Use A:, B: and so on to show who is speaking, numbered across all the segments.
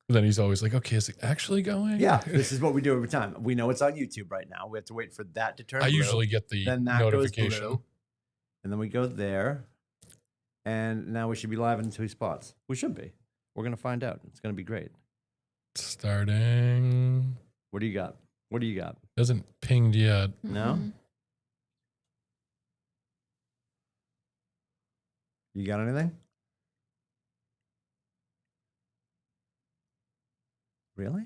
A: Then he's always like, okay, is it actually going?
B: Yeah, this is what we do every time. We know it's on YouTube right now. We have to wait for that to turn blue.
A: I usually get the
B: then that
A: notification.
B: goes blue, and then we go there, and now we should be live in 2 spots. We should be. We're going to find out. It's going to be great.
A: Starting.
B: What do you got? What do you got?
A: Doesn't pinged yet.
B: No? You got anything? Really?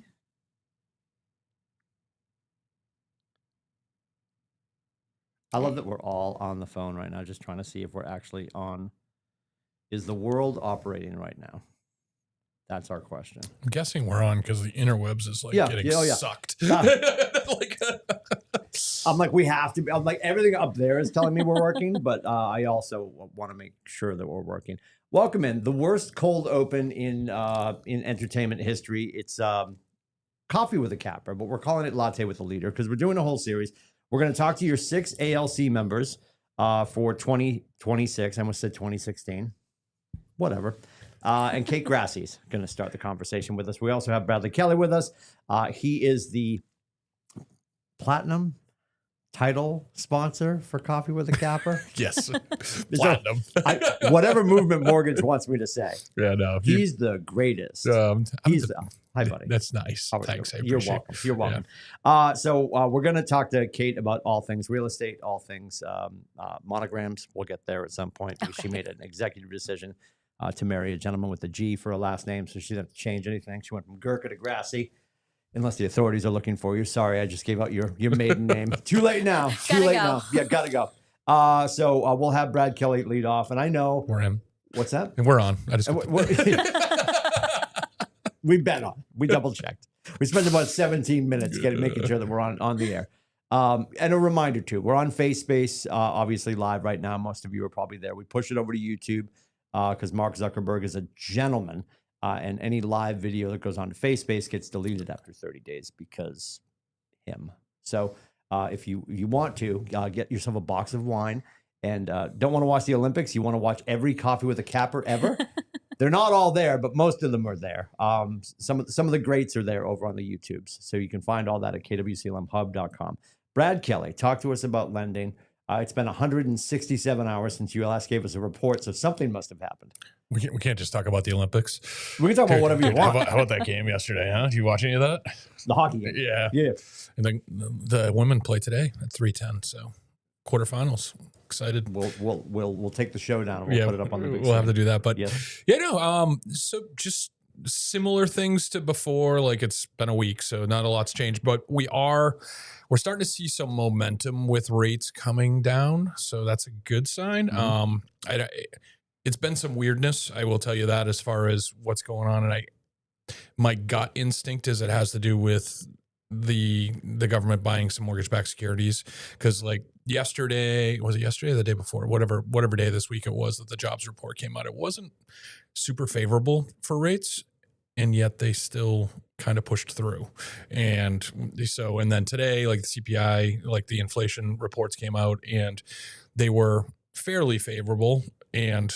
B: I love that we're all on the phone right now, just trying to see if we're actually on. Is the world operating right now? That's our question.
A: I'm guessing we're on because the interwebs is like getting sucked.
B: Like, I'm like, we have to be. I'm like, everything up there is telling me we're working, but I also want to make sure that we're working. Welcome in the worst cold open in entertainment history. It's Coffee with a Capper, but we're calling it Latte with a Leader because we're doing a whole series. We're going to talk to your 6 ALC members for 2026. I almost said 2016. Whatever. And Kate Grassi's going to start the conversation with us. We also have Bradley Kelly with us. He is the platinum title sponsor for Coffee with a Capper.
A: Yes. Platinum.
B: Whatever Movement Mortgage wants me to say.
A: Yeah, no.
B: He's the greatest. Hi, buddy.
A: That's nice. Thanks.
B: You're welcome. You're welcome. Yeah. So we're going to talk to Kate about all things real estate, all things monograms. We'll get there at some point. Okay. She made an executive decision to marry a gentleman with a G for a last name, so she didn't have to change anything. She went from Gurkha to Grassi. Unless the authorities are looking for you. Sorry, I just gave out your maiden name. Too late now. Too late now. Yeah, gotta go. So we'll have Brad Kelly lead off. And I know...
A: We're in.
B: What's that?
A: And we're on.
B: We've been on. We double-checked. We spent about 17 minutes making sure that we're on the air. And a reminder, too. We're on FaceSpace, obviously live right now. Most of you are probably there. We push it over to YouTube because Mark Zuckerberg is a gentleman. And any live video that goes on to FaceSpace gets deleted after 30 days because him. So if you want to, get yourself a box of wine and don't want to watch the Olympics, you want to watch every Coffee with a Capper ever. They're not all there, but most of them are there. Some of the greats are there over on the YouTubes. So you can find all that at kwclmhub.com. Brad Kelly, talk to us about lending. It's been 167 hours since you last gave us a report, so something must have happened.
A: We can't just talk about the Olympics.
B: We can talk about whatever you want.
A: How about that game yesterday, huh? Did you watch any of that?
B: The hockey game.
A: Yeah.
B: Yeah.
A: And the women play today at 3:10, so quarterfinals. Excited.
B: We'll take the show down and we'll put it up on the big
A: We'll have to do that. But
B: yes.
A: So just similar things to before, like it's been a week, so not a lot's changed, but we're starting to see some momentum with rates coming down. So that's a good sign. Mm-hmm. It's been some weirdness. I will tell you that as far as what's going on. And my gut instinct is it has to do with the government buying some mortgage-backed securities. Cause like was it yesterday or the day before, whatever day this week it was that the jobs report came out, it wasn't super favorable for rates. And yet they still kind of pushed through. And then today, like the CPI, like the inflation reports came out and they were fairly favorable. And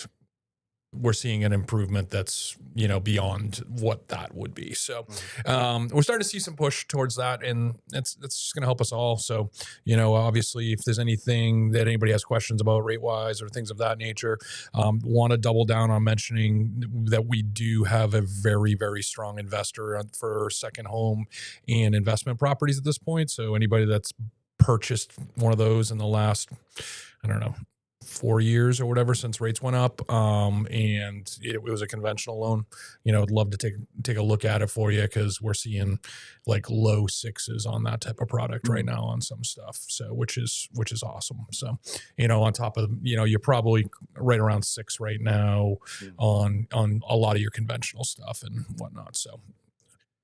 A: we're seeing an improvement that's, beyond what that would be. So we're starting to see some push towards that, and that's just going to help us all. So, obviously, if there's anything that anybody has questions about rate-wise or things of that nature, want to double down on mentioning that we do have a very, very strong investor for second home and investment properties at this point. So anybody that's purchased one of those in the last, 4 years or whatever since rates went up, and it was a conventional loan, I'd love to take a look at it for you because we're seeing like low 6s on that type of product right now on some stuff, so which is awesome. So on top of you're probably right around 6 right now on a lot of your conventional stuff and whatnot. So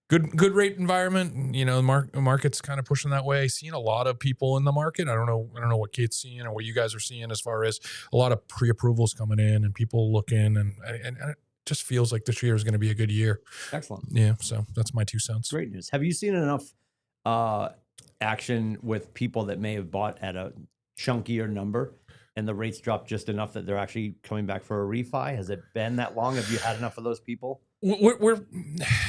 A: good rate environment. The market's kind of pushing that way. Seeing a lot of people in the market. I don't know what Kate's seeing or what you guys are seeing as far as a lot of pre-approvals coming in and people looking, and it just feels like this year is going to be a good year.
B: Excellent.
A: Yeah. So that's my 2 cents.
B: Great news. Have you seen enough action with people that may have bought at a chunkier number and the rates dropped just enough that they're actually coming back for a refi? Has it been that long? Have you had enough of those people?
A: we're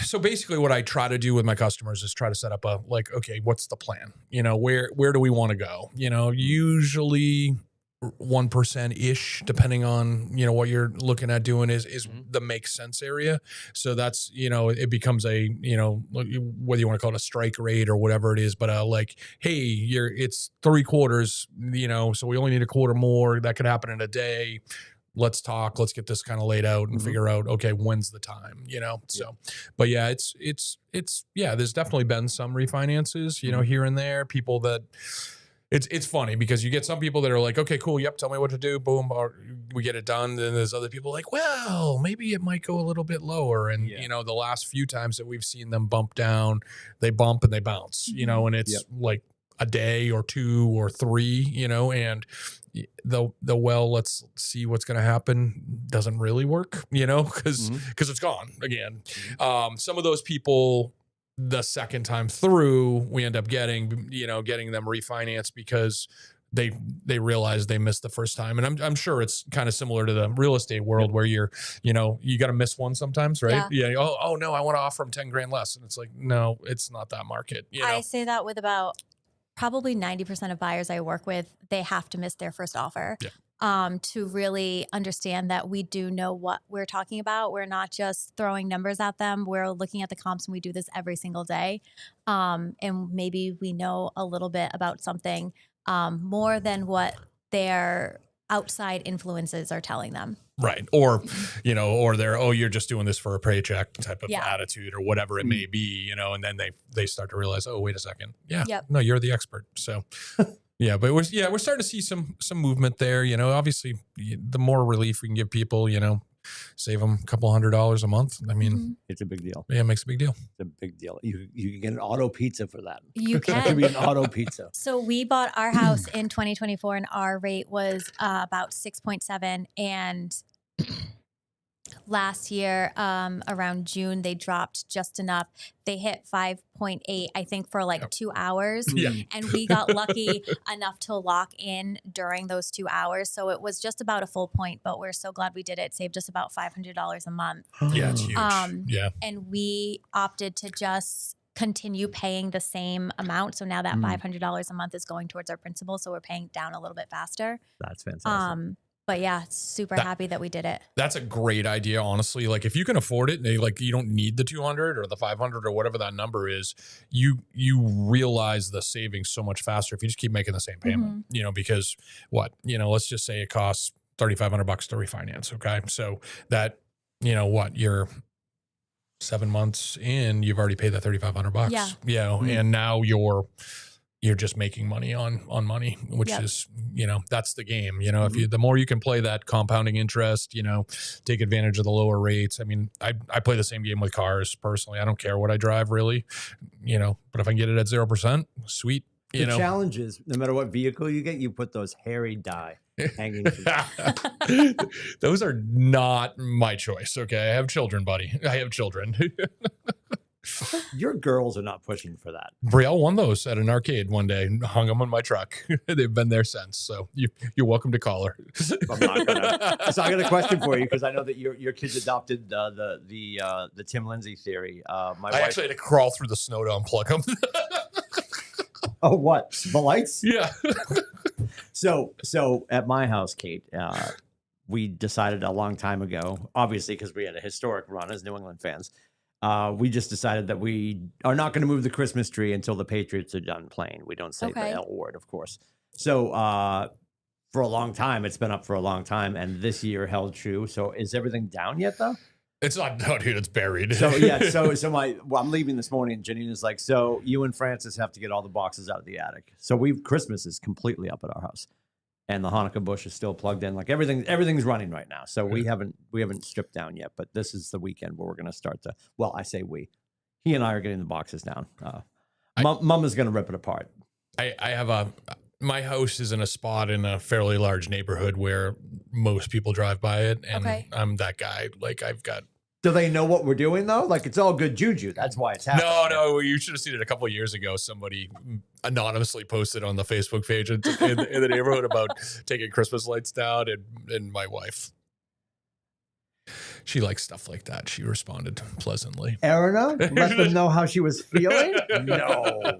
A: so basically what I try to do with my customers is try to set up a like, okay, what's the plan? You know, where do we want to go? You know, usually 1% ish, depending on, you know, what you're looking at doing is the make sense area. So that's, you know, it becomes a, you know, whether you want to call it a strike rate or whatever it is, but like, hey, it's 3/4, you know, so we only need a quarter more. That could happen in a day. Let's talk, let's get this kind of laid out and figure out, okay, when's the time, you know? So, but yeah, yeah, there's definitely been some refinances, you know, here and there, people that it's funny because you get some people that are like, okay, cool. Yep. Tell me what to do. Boom. Or we get it done. Then there's other people like, well, maybe it might go a little bit lower. And, you know, the last few times that we've seen them bump down, they bump and they bounce, you know, and it's like a day or 2 or 3, you know, and well, let's see what's going to happen doesn't really work, you know, because it's gone again. Some of those people, the second time through, we end up getting them refinanced because they realize they missed the first time. And I'm sure it's kind of similar to the real estate world where you got to miss one sometimes, right? Yeah. Oh no, I want to offer them 10 grand less. And it's like, no, it's not that market. You know?
C: I say that with about probably 90% of buyers I work with, they have to miss their first offer. Yeah. To really understand that we do know what we're talking about. We're not just throwing numbers at them. We're looking at the comps, and we do this every single day. And maybe we know a little bit about something more than what their outside influences are telling them.
A: Right. Or, you know, or they're, oh, you're just doing this for a paycheck type of attitude or whatever it may be, you know, and then they start to realize, oh, wait a second. Yeah. No, you're the expert. So yeah, but we're starting to see some movement there. You know, obviously the more relief we can give people, you know, save them a couple $100 a month. I mean,
B: it's a big deal.
A: Yeah, it makes a big deal.
B: It's a big deal. You can get an auto pizza for that.
C: You can.
B: It could be an auto pizza.
C: So we bought our house in 2024 and our rate was about 6.7, and last year, around June, they dropped just enough. They hit 5.8, I think, for like 2 hours.
A: Yeah.
C: And we got lucky enough to lock in during those 2 hours. So it was just about a full point, but we're so glad we did it. It saved us about $500 a month.
A: Yeah, it's huge. Yeah.
C: And we opted to just continue paying the same amount. So now that $500 a month is going towards our principal. So we're paying down a little bit faster.
B: That's fantastic.
C: But yeah, super happy that we did it.
A: That's a great idea, honestly. Like if you can afford it, like you don't need the 200 or the 500 or whatever that number is, you realize the savings so much faster if you just keep making the same payment. You know, because let's just say it costs $3,500 to refinance. Okay, so that you're 7 months in, you've already paid that $3,500.
C: Yeah.
A: You know, and now you're just making money on money, which is, that's the game. You know, if the more you can play that compounding interest, take advantage of the lower rates. I mean, I play the same game with cars personally. I don't care what I drive really, but if I can get it at 0%, sweet.
B: The challenge is no matter what vehicle you get, you put those hairy die hanging.
A: Those are not my choice. Okay. I have children, buddy. I have children.
B: Your girls are not pushing for that.
A: Brielle won those at an arcade one day, hung them on my truck. They've been there since. So you're welcome to call her.
B: I'm not gonna. So I got a question for you because I know that your kids adopted the Tim Lindsay theory. My wife
A: actually had to crawl through the snow to unplug them.
B: Oh, what? The lights?
A: Yeah.
B: So at my house, Kate, we decided a long time ago, obviously because we had a historic run as New England fans. We just decided that we are not going to move the Christmas tree until the Patriots are done playing. We don't say the L word, of course. So for a long time, it's been up for a long time, and this year held true. So is everything down yet, though?
A: It's not, no, dude, it's buried.
B: So yeah, so I'm leaving this morning, and Janina's like, so you and Francis have to get all the boxes out of the attic. So Christmas is completely up at our house. And the Hanukkah bush is still plugged in. Like everything's running right now. So we haven't stripped down yet. But this is the weekend where we're going to start to. Well, I say we. He and I are getting the boxes down. Mom is going to rip it apart.
A: I have my house is in a spot in a fairly large neighborhood where most people drive by it, and I'm that guy. Like I've got.
B: Do they know what we're doing though? Like it's all good juju. That's why it's happening.
A: No. You should have seen it a couple of years ago. Somebody anonymously posted on the Facebook page in the neighborhood about taking Christmas lights down, and my wife. she likes stuff like that. She responded pleasantly.
B: Erna, let them know how she was feeling? No.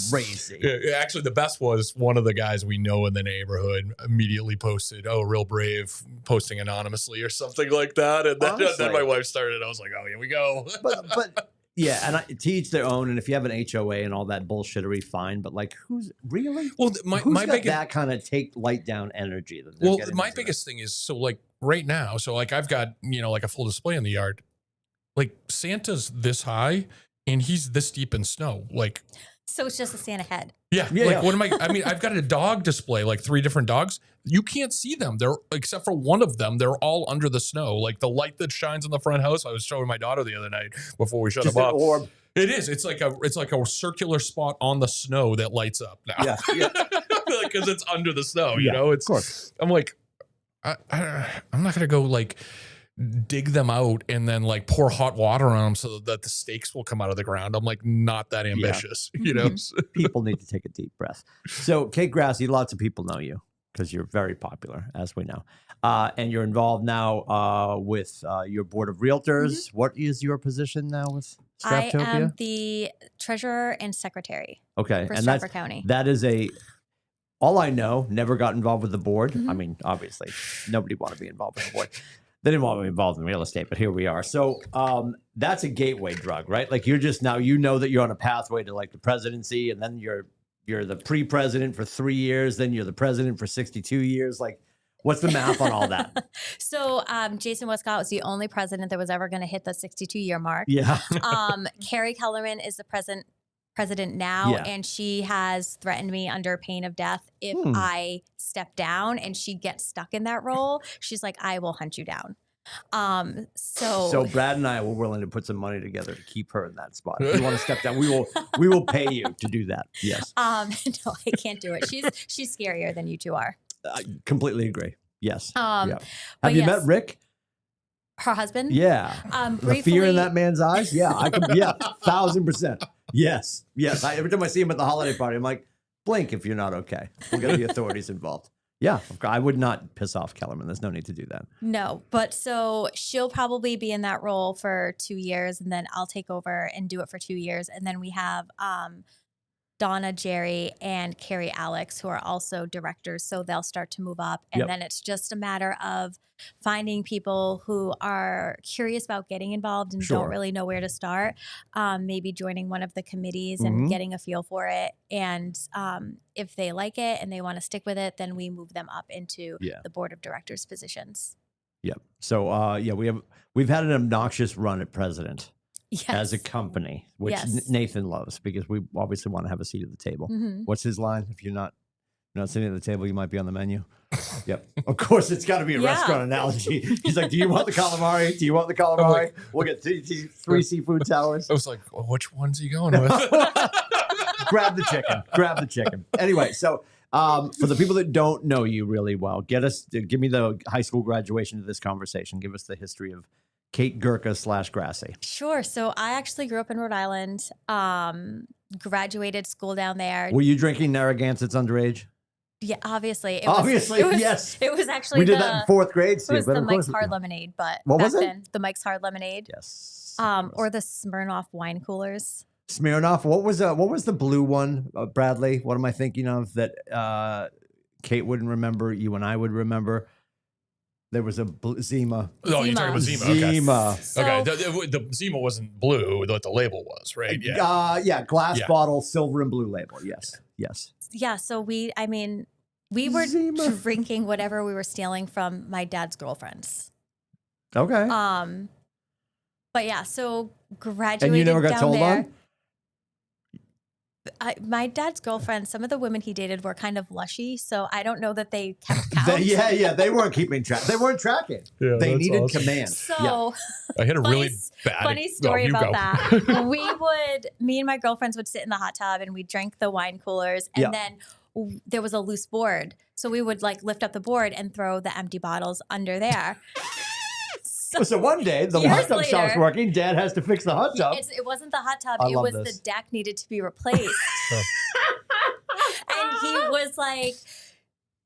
B: Crazy.
A: Yeah, actually, the best was one of the guys we know in the neighborhood immediately posted, "Oh, real brave," posting anonymously or something like that. And then my wife started. I was like, "Oh, here we go."
B: But yeah, and to each their own. And if you have an HOA and all that bullshittery, fine. But like, who's really?
A: Well,
B: who's
A: my
B: got
A: biggest
B: that kind of take light down energy? That
A: well, my biggest thing is so like right now. So like I've got like a full display in the yard. Like Santa's this high and he's this deep in snow. Like.
C: So it's just a Santa head.
A: Yeah. Like what am I mean, I've got a dog display, like 3 different dogs. You can't see them. They're except for one of them, they're all under the snow. Like the light that shines in the front house. I was showing my daughter the other night before we shut
B: just
A: them
B: an
A: up.
B: orb.
A: It is. It's like a circular spot on the snow that lights up now.
B: Yeah.
A: Because it's under the snow,
B: Yeah,
A: It's
B: of course.
A: I'm like, I'm not gonna go like dig them out and then like pour hot water on them so that the stakes will come out of the ground. I'm like not that ambitious,
B: People need to take a deep breath. So, Kate Grassi, lots of people know you because you're very popular, as we know. And you're involved now with your board of realtors. What is your position now with Straftopia?
C: I am the treasurer and secretary for
B: and
C: Stratford County.
B: That is all I know, never got involved with the board. I mean, obviously, nobody wanted to be involved with the board. They didn't want to be involved in real estate, but here we are. So that's a gateway drug, right? Like you're just now, that you're on a pathway to like the presidency, and then you're the pre-president for 3 years, then you're the president for 62 years. Like, what's the math on all that?
C: So Jason Westcott was the only president that was ever going to hit the 62-year mark.
B: Yeah.
C: Carrie Kellerman is the president now, and she has threatened me under pain of death if I step down and she gets stuck in that role. She's like, I will hunt you down. So
B: Brad and I were willing to put some money together to keep her in that spot. If you want to step down, we will pay you to do that. Yes.
C: No, I can't do it. She's scarier than you two are.
B: I completely agree. Yes.
C: But
B: Have you met Rick?
C: Her husband?
B: Yeah.
C: Briefly,
B: the fear in that man's eyes? Yeah. 1,000%. Yes. Every time I see him at the holiday party, I'm like, blink if you're not okay. We'll get the authorities involved. Yeah. I would not piss off Kellerman. There's no need to do that.
C: No. But so she'll probably be in that role for 2 years, and then I'll take over and do it for 2 years. And then we have Donna, Jerry, and Carrie Alex, who are also directors. So they'll start to move up. And then it's just a matter of finding people who are curious about getting involved and don't really know where to start. Maybe joining one of the committees and getting a feel for it. And if they like it and they want to stick with it, then we move them up into the board of directors positions. Yep.
B: So we've had an obnoxious run at president. As a company, which Nathan loves because we obviously want to have a seat at the table. What's his line? If you're not sitting at the table, you might be on the menu. Yep. Of course, it's got to be a restaurant analogy. He's like, do you want the calamari? Do you want the calamari? We'll get 3 seafood towers.
A: I was like, well, which one's he going with?
B: Grab the chicken. Anyway, so for the people that don't know you really well, give me the high school graduation to this conversation. Give us the history of Kate Gurka / Grassi.
C: Sure. So I actually grew up in Rhode Island, graduated school down there.
B: Were you drinking Narragansett's underage?
C: Yeah, obviously.
B: Yes.
C: It was actually
B: we did that in 4th grade.
C: It was the Mike's Hard Lemonade, but
B: what was it?
C: Then, the Mike's Hard Lemonade.
B: Yes.
C: Or the Smirnoff wine coolers.
B: Smirnoff. What was the blue one, Bradley? What am I thinking of that Kate wouldn't remember? You and I would remember. There was a Zima.
A: Oh, you're talking about Zima.
B: Zima.
A: Okay. The Zima wasn't blue, what the label was, right?
B: Yeah. Glass bottle, silver and blue label. Yes.
C: Yeah. So we were
B: Zima.
C: drinking whatever we were stealing from my dad's girlfriends.
B: Okay.
C: But yeah, so graduated.
B: And you never got
C: down
B: told
C: there.
B: on?
C: My dad's girlfriend, some of the women he dated were kind of lushy, so I don't know that they kept count.
B: They weren't keeping track. They weren't tracking. They needed command.
C: So
A: I had a really
C: funny story about that. Me and my girlfriends would sit in the hot tub and we drank the wine coolers, and then there was a loose board. So we would like lift up the board and throw the empty bottles under there.
B: So one day the hot tub stops working. Dad has to fix the hot tub.
C: It wasn't the hot tub. It was the deck needed to be replaced. And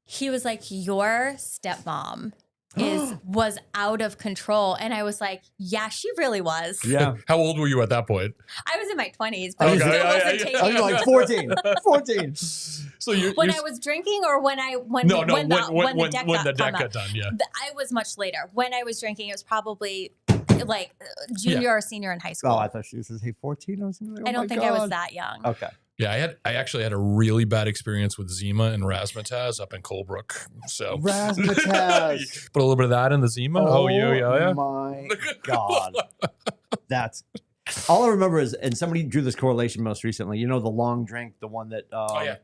C: he was like, your stepmom was out of control. And I was like, yeah, she really was.
B: Yeah.
A: How old were you at that point?
C: I was in my 20s, but
B: Okay,
C: I still
A: yeah,
C: wasn't
A: yeah.
C: taking
B: I was
C: it.
B: like 14. 14.
A: So you're
C: When I was drinking, or when
A: when
C: the deck
A: the
C: got
A: deck
C: come
A: got
C: up.
A: done, yeah.
C: I was much later. When I was drinking, it was probably like junior or senior in high school.
B: Oh, I thought she was hey 14. I was like, oh
C: I don't think I was that young.
B: Okay.
A: Yeah, I actually had a really bad experience with Zima and razzmatazz up in Colebrook. So
B: Razzmatazz.
A: put a little bit of that in the Zima. Oh, yeah.
B: My God. That's all I remember is, and somebody drew this correlation most recently. You know, the long drink, the one that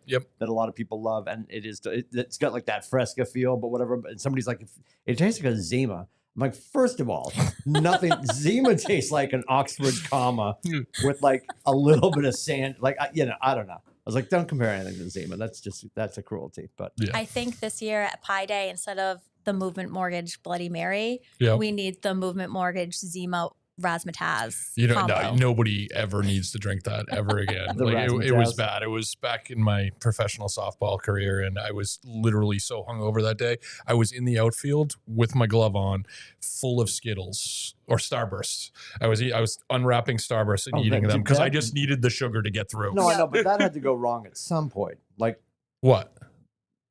A: Yep.
B: that a lot of people love, and it's got like that Fresca feel, but whatever. And somebody's like, it tastes like a Zima. I'm like, first of all, nothing. Zima tastes like an Oxford comma with like a little bit of sand. Like, I don't know. I was like, don't compare anything to Zima. That's a cruelty. But
A: Yeah.
C: I think this year at Pi Day, instead of the Movement Mortgage Bloody Mary,
A: Yep.
C: we need the Movement Mortgage Zima Razzmatazz
A: No,
C: combo.
A: nobody ever needs to drink that ever again.
B: The
A: Like, it was
B: razzmatazz.
A: bad. It was back in my professional softball career, and I was literally so hungover that day. I was in the outfield with my glove on, full of Skittles or Starbursts. I was unwrapping Starbursts and eating them because I just needed the sugar to get through.
B: No, I know, but that had to go wrong at some point. Like
A: What?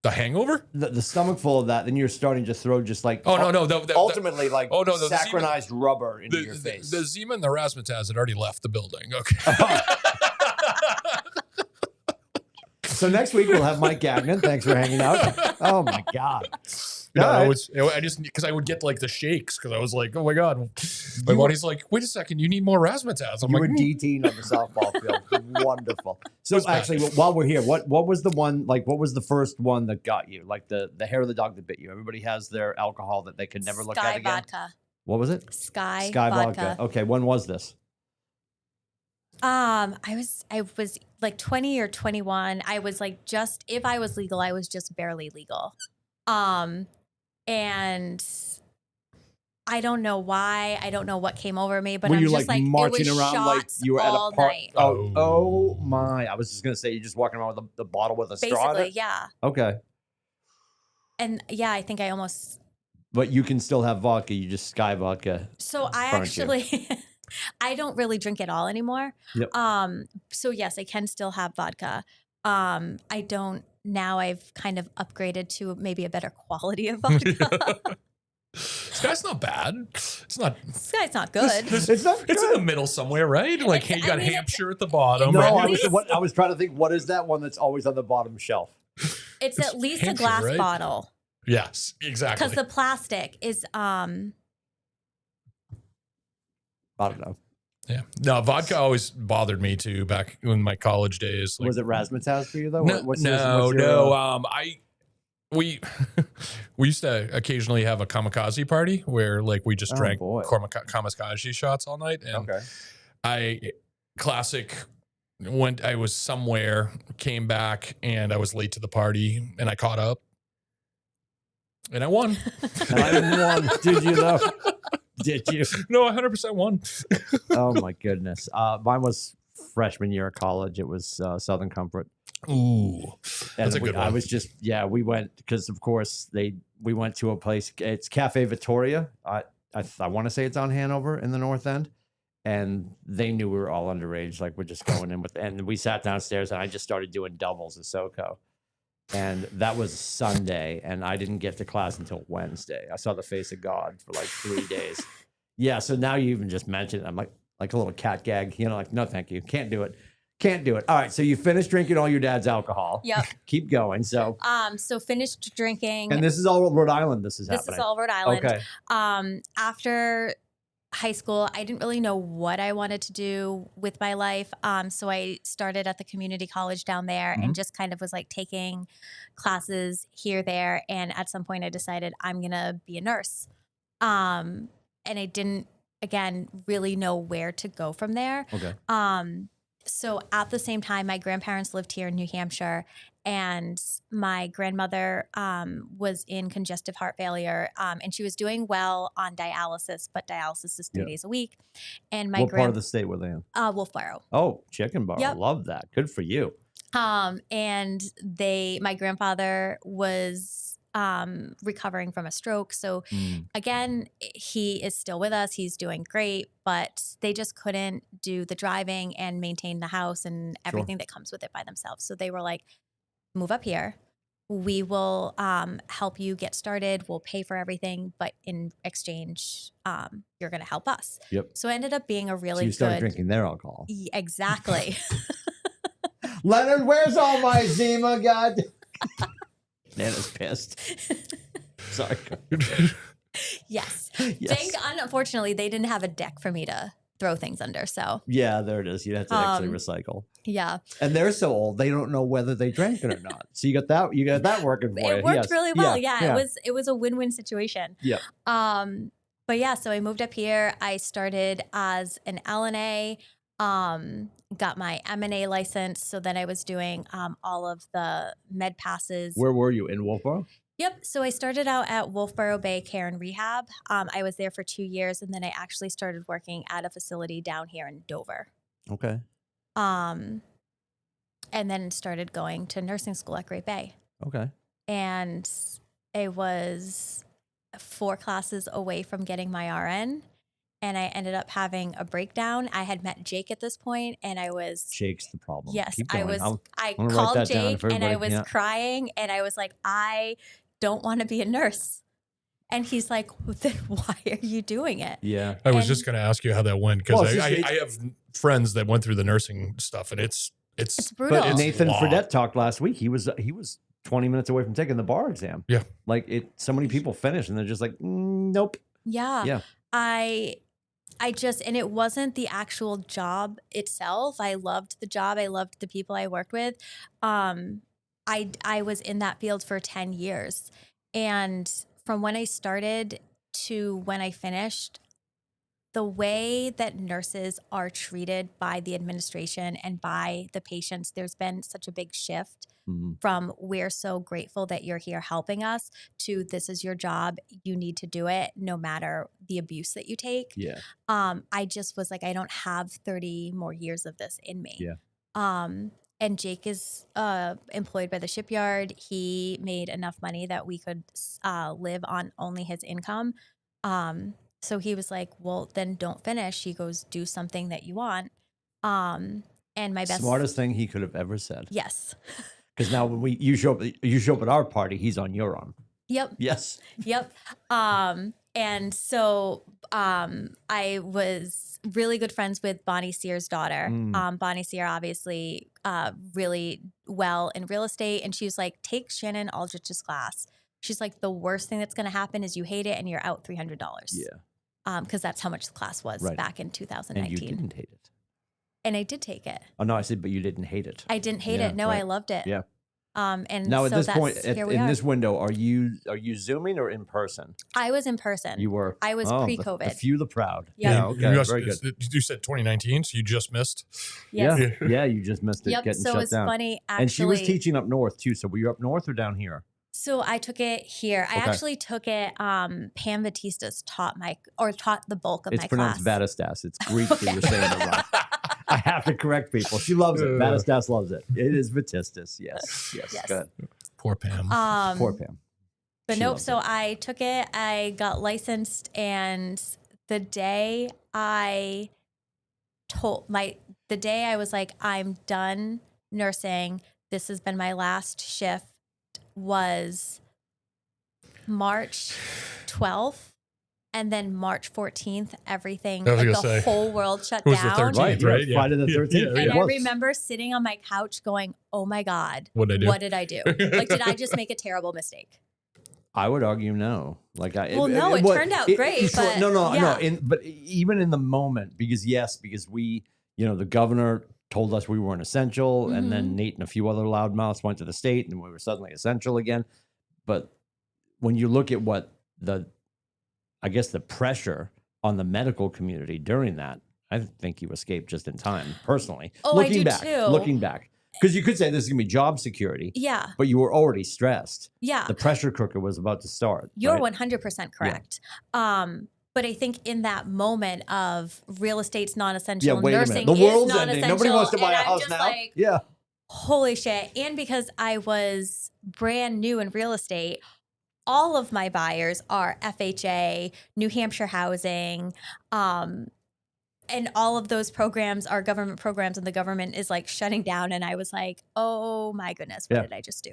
A: The hangover?
B: the stomach full of that, then you're starting to throw just like
A: Oh no!
B: ultimately like
A: the
B: saccharinized rubber into your
A: the
B: face.
A: the Zima and the Razzmatazz had already left the building. Okay.
B: So next week we'll have Mike Gagnon. Thanks for hanging out. Oh my God.
A: No,
B: All right.
A: I just because I would get like the shakes because I was like, oh my God. My
B: You were-
A: body's like, wait a second, you need more razzmatazz. I'm
B: You
A: like,
B: were DT'ing on the softball field. Wonderful. So
A: Was bad.
B: actually, while we're here, what was the one like? What was the first one that got you? Like the hair of the dog that bit you. Everybody has their alcohol that they can never look
C: Sky
B: at again.
C: vodka.
B: What was it?
C: Sky
B: vodka. Okay, when was this?
C: I was like 20 or 21. I was like if I was legal, I was just barely legal. And I don't know why. I don't know what came over me, but
B: Were
C: I'm
B: you
C: just
B: like
C: like
B: marching
C: it was
B: around like
C: shots
B: you were at
C: all
B: a park?
C: night.
B: Oh my! I was just gonna say you're just walking around with the bottle with a straw in
C: Basically,
B: it.
C: yeah.
B: Okay,
C: And yeah, I think I almost.
B: but you can still have vodka. You just Sky vodka.
C: So I
B: Burnt you.
C: actually, I don't really drink at all anymore.
B: Yep.
C: So yes, I can still have vodka. I don't now. I've kind of upgraded to maybe a better quality of vodka.
A: Sky's not bad. It's not.
C: This guy's not good.
B: It's not
A: It's in
B: good.
A: the middle somewhere, right? Like
C: It's-
A: you
C: I
A: got
C: mean,
A: Hampshire at the bottom.
B: No,
A: right?
B: I was trying to think. What is that one that's always on the bottom shelf?
C: It's at least
A: Hampshire,
C: a glass
A: right?
C: bottle
A: Yes, exactly.
C: because the plastic is
B: I don't know.
A: Yeah. No, vodka always bothered me too back in my college days. Like,
B: Was it razzmatazz for you though?
A: No,
B: What's
A: no,
B: your,
A: no. We we used to occasionally have a kamikaze party where like we just
B: Oh,
A: drank
B: boy.
A: kamikaze shots all night. And
B: Okay.
A: I was somewhere, came back, and I was late to the party, and I caught up, and I won.
B: And I didn't won. Did you though? Did you?
A: No, 100% won.
B: Oh my goodness. Mine was freshman year of college. It was Southern Comfort.
A: Ooh,
B: And
A: that's a good one.
B: I was just we went because of course we went to a place. It's Cafe Vittoria. I want to say it's on Hanover in the North End, and they knew we were all underage. Like we're just going in with, and we sat downstairs and I just started doing doubles of SoCo, and that was Sunday, and I didn't get to class until Wednesday. I saw the face of God for like 3 days. Yeah, so now you even just mentioned it, I'm like a little cat gag, like no, thank you, can't do it. Can't do it. All right, so you finished drinking all your dad's alcohol.
C: Yep.
B: Keep going. So,
C: So finished drinking.
B: and this is all Rhode Island. This is happening.
C: This is all Rhode Island.
B: Okay.
C: After high school, I didn't really know what I wanted to do with my life. So I started at the community college down there and just kind of was like taking classes here, there. And at some point I decided I'm going to be a nurse. And I didn't, again, really know where to go from there.
B: Okay.
C: So at the same time, my grandparents lived here in New Hampshire, and my grandmother was in congestive heart failure, and she was doing well on dialysis, but dialysis is 3 days a week. And my
B: what part of the state were they in?
C: Wolfboro.
B: Oh, Chicken Bar.
C: Yep.
B: Love that. Good for you.
C: And my grandfather was recovering from a stroke. So again, he is still with us. He's doing great, but they just couldn't do the driving and maintain the house and everything that comes with it by themselves. So they were like, move up here. We will help you get started. We'll pay for everything, but in exchange, you're going to help us.
B: Yep.
C: So it ended up being a really
B: So you started
C: good.
B: drinking their alcohol.
C: Exactly.
B: Leonard, where's all my Zima? God. Nana's pissed. Sorry.
C: Yes.
B: Yes.
C: Unfortunately, they didn't have a deck for me to throw things under. So
B: Yeah, there it is. You have to actually recycle.
C: yeah.
B: And they're so old, they don't know whether they drank it or not. So you got that working for you.
C: It worked really well.
B: Yeah.
C: It was a win-win situation.
B: Yeah.
C: But yeah, so I moved up here. I started as an LNA, got my MNA license. So then I was doing all of the med passes.
B: Where were you? In Wolfboro?
C: Yep. So I started out at Wolfboro Bay Care and Rehab. I was there for 2 years, and then I actually started working at a facility down here in Dover.
B: Okay.
C: And then started going to nursing school at Great Bay.
B: Okay.
C: And it was 4 classes away from getting my RN. And I ended up having a breakdown. I had met Jake at this point, and I was
B: Jake's the problem.
C: Yes,
B: Keep
C: I
B: going.
C: was. I
B: I'm gonna write
C: called
B: that down
C: Jake,
B: for
C: and I
B: everybody.
C: was crying, and I was like, I don't want to be a nurse. And he's like, well, then why are you doing it?
B: Yeah.
A: I was just going to ask you how that went because
B: Well,
A: I have friends that went through the nursing stuff, and it's
C: brutal.
B: But Nathan
A: long.
B: Fredette talked last week. He was 20 minutes away from taking the bar exam.
A: Yeah.
B: Like so many people finish and they're just like, nope.
C: Yeah.
B: Yeah.
C: I just, and it wasn't the actual job itself. I loved the job. I loved the people I worked with. I was in that field for 10 years. And from when I started to when I finished, the way that nurses are treated by the administration and by the patients, there's been such a big shift from we're so grateful that you're here helping us to this is your job. You need to do it no matter the abuse that you take.
B: Yeah.
C: I just was like, I don't have 30 more years of this in me.
B: Yeah.
C: And Jake is employed by the shipyard. He made enough money that we could live on only his income. So he was like, well, then don't finish. He goes, do something that you want. And my best
B: Smartest thing he could have ever said.
C: Yes.
B: Because now when you show up at our party, he's on your arm.
C: Yep.
B: Yes.
C: Yep. And so I was really good friends with Bonnie Sear's daughter. Bonnie Sear obviously really well in real estate. And she was like, take Shannon Aldrich's class. She's like, the worst thing that's going to happen is you hate it and you're out $300.
B: Yeah.
C: Because that's how much the class was back in 2019.
B: And you didn't hate it.
C: And I did take it.
B: Oh, no, I said, but you didn't hate it.
C: I didn't hate it. No, I loved it.
B: Yeah.
C: And
B: now at
C: so
B: this point,
C: here we
B: in
C: are.
B: this window, are you Zooming or in person?
C: I was in person.
B: You were.
C: I was pre-COVID.
B: The few, the proud.
C: Yep.
B: Yeah. Okay.
A: You,
B: Very good.
A: you said 2019, so you just missed.
C: Yes.
B: Yeah. Yeah. You just missed it
C: Yep.
B: getting
C: So
B: shut
C: it's
B: down.
C: funny. Actually,
B: And she was teaching up north too. So were you up north or down here?
C: So I took it here. I actually took it. Pam Batista's taught the bulk of my class.
B: It's pronounced Batistas. It's Greek that you're saying it wrong. I have to correct people. She loves it. Batistas loves it. It is Batistas. Yes. Good.
A: Poor Pam.
B: Poor Pam.
C: But
B: She
C: nope.
B: loves
C: So I took it. I got licensed, and the day I was like, I'm done nursing. This has been my last shift. Was March 12th. And then March 14th, everything, like the whole world shut
A: It was
C: down.
A: the 13th, right?
B: Yeah. Friday the 13th.
C: And I remember sitting on my couch going, oh my God,
A: what did I do?
C: Like, did I just make a terrible mistake?
B: I would argue no. Like
C: it turned out great. But
B: no. But even in the moment, because we, the governor told us we weren't essential, and then Nate and a few other loudmouths went to the state, and we were suddenly essential again. But when you look at what the pressure on the medical community during that, I think you escaped just in time, personally.
C: Oh,
B: looking
C: I do
B: back,
C: too.
B: Looking back. Because you could say this is going to be job security.
C: Yeah.
B: But you were already stressed.
C: Yeah.
B: The pressure cooker was about to start.
C: You're
B: right?
C: 100% correct. Yeah. But I think in that moment of real estate's non-essential,
B: wait
C: nursing
B: a minute. The world's
C: is non-essential.
B: ending. Nobody wants to buy a house now.
C: Like, holy shit. And because I was brand new in real estate, all of my buyers are FHA, New Hampshire Housing, and all of those programs are government programs, and the government is like shutting down. And I was like, oh my goodness, what did I just do?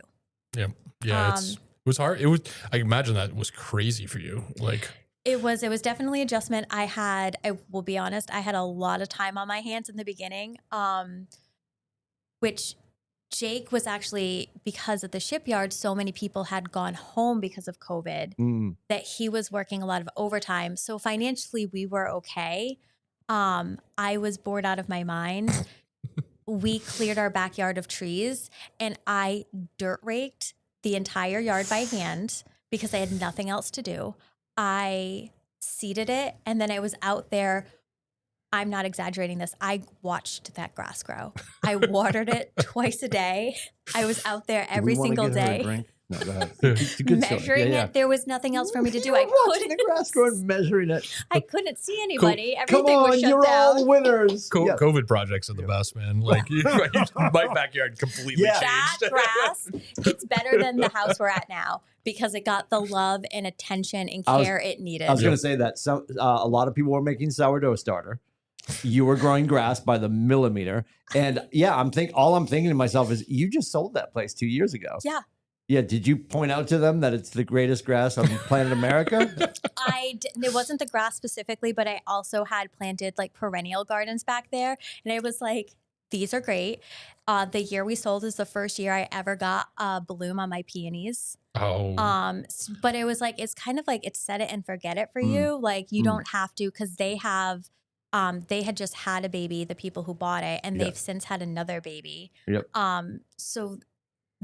A: Yeah. Yeah. It was hard. I imagine that was crazy for you. Like,
C: it was definitely adjustment. I will be honest, I had a lot of time on my hands in the beginning, which Jake was actually, because at the shipyard, so many people had gone home because of COVID that he was working a lot of overtime. So financially we were okay. I was bored out of my mind. We cleared our backyard of trees and I dirt raked the entire yard by hand because I had nothing else to do. I seeded it and then I was out there. I'm not exaggerating this. I watched that grass grow. I watered it twice a day. I was out there every single day.
B: No, go ahead. It's a good
C: measuring it. There was nothing else for me to do.
B: I watching the grass grow and measuring it.
C: I couldn't see anybody.
B: Come
C: Everything
B: on,
C: was shut
B: you're
C: down.
B: all winners.
A: COVID projects are the best, man. Like my backyard completely changed.
C: That grass, it's better than the house we're at now because it got the love and attention and care it needed.
B: I was going to say that a lot of people were making sourdough starter. You were growing grass by the millimeter. And yeah, all I'm thinking to myself is you just sold that place 2 years ago.
C: Yeah.
B: Yeah. Did you point out to them that it's the greatest grass on planet America?
C: It wasn't the grass specifically, but I also had planted like perennial gardens back there. And I was like, these are great. The year we sold is the first year I ever got a bloom on my peonies.
A: Oh.
C: But it was like, it's kind of like it's set it and forget it for you. Like you don't have to, because they had just had a baby, the people who bought it, and they've since had another baby.
B: Yep.
C: So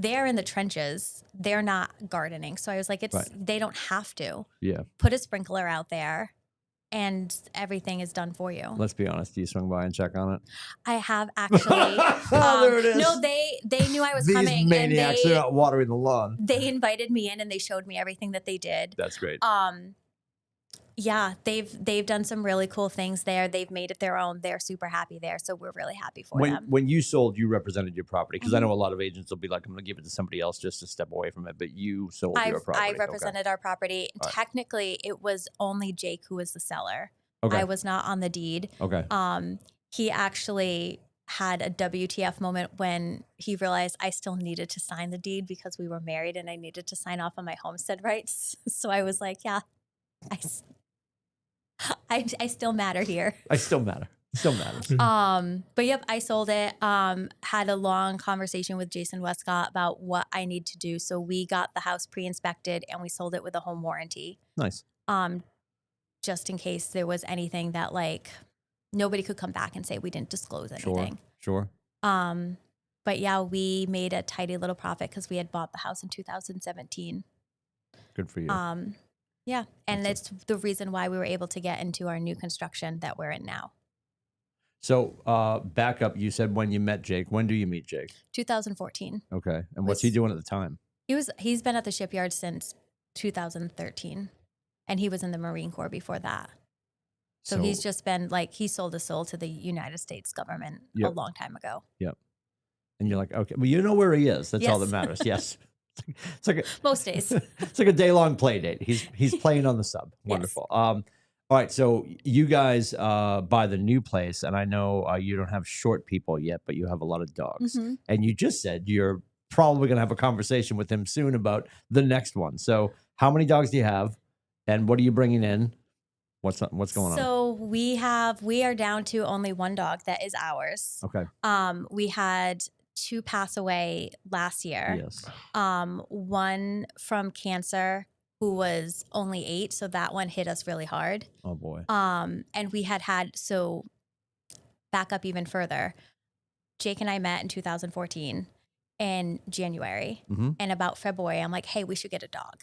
C: they're in the trenches. They're not gardening. So I was like, they don't have to. Yeah. Put a sprinkler out there and everything is done for you.
B: Let's be honest. Do you swing by and check on it?
C: I have actually.
B: There it is.
C: No, they knew I was
B: These
C: coming.
B: These maniacs are not watering the lawn.
C: They invited me in and they showed me everything that they did.
B: That's great.
C: Yeah, they've done some really cool things there. They've made it their own. They're super happy there. So we're really happy for them.
B: When you sold, you represented your property. Because I know a lot of agents will be like, I'm going to give it to somebody else just to step away from it. But you sold your property.
C: I represented our property. Right. Technically, it was only Jake who was the seller.
B: Okay.
C: I was not on the deed.
B: Okay.
C: He actually had a WTF moment when he realized I still needed to sign the deed because we were married and I needed to sign off on my homestead rights. So I was like, yeah, I still matter here.
B: I still matter. Still matters.
C: But yep, I sold it. Had a long conversation with Jason Westcott about what I need to do. So we got the house pre-inspected and we sold it with a home warranty.
B: Nice.
C: Just in case there was anything that like nobody could come back and say we didn't disclose anything.
B: Sure.
C: But yeah, we made a tidy little profit because we had bought the house in 2017.
B: Good for you.
C: Yeah, and it's the reason why we were able to get into our new construction that we're in now.
B: So back up, you said when you met Jake. When do you meet Jake?
C: 2014.
B: Okay. And what's he doing at the time?
C: He's been at the shipyard since 2013. And he was in the Marine Corps before that. So he's just been like, he sold his soul to the United States government a long time ago.
B: Yep. And you're like, okay, well, you know where he is. That's all that matters. Yes. It's like
C: most days.
B: It's like a day-long play date. He's playing on the sub. Wonderful. Yes. All right, so you guys buy the new place, and I know you don't have short people yet, but you have a lot of dogs. Mm-hmm. And you just said you're probably going to have a conversation with him soon about the next one. So how many dogs do you have, and what are you bringing in? What's going on?
C: So we are down to only one dog that is ours.
B: Okay.
C: We had 2 pass away last year.
B: Yes.
C: One from cancer who was only 8. So that one hit us really hard.
B: Oh boy.
C: And we so back up even further. Jake and I met in 2014 in January. Mm-hmm. And about February, I'm like, hey, we should get a dog.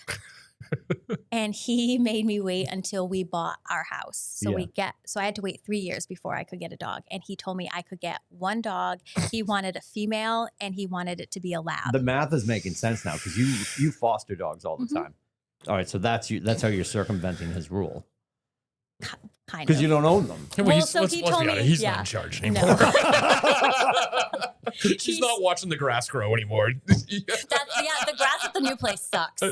C: And he made me wait until we bought our house. So I had to wait 3 years before I could get a dog. And he told me I could get one dog. He wanted a female and he wanted it to be a lab.
B: The math is making sense now because you foster dogs all the time. All right, so that's how you're circumventing his rule.
C: Kind of.
B: Because you don't own them.
C: Well, so he told me
A: he's not in charge anymore.
C: No.
A: He's not watching the grass grow anymore.
C: The grass at the new place sucks.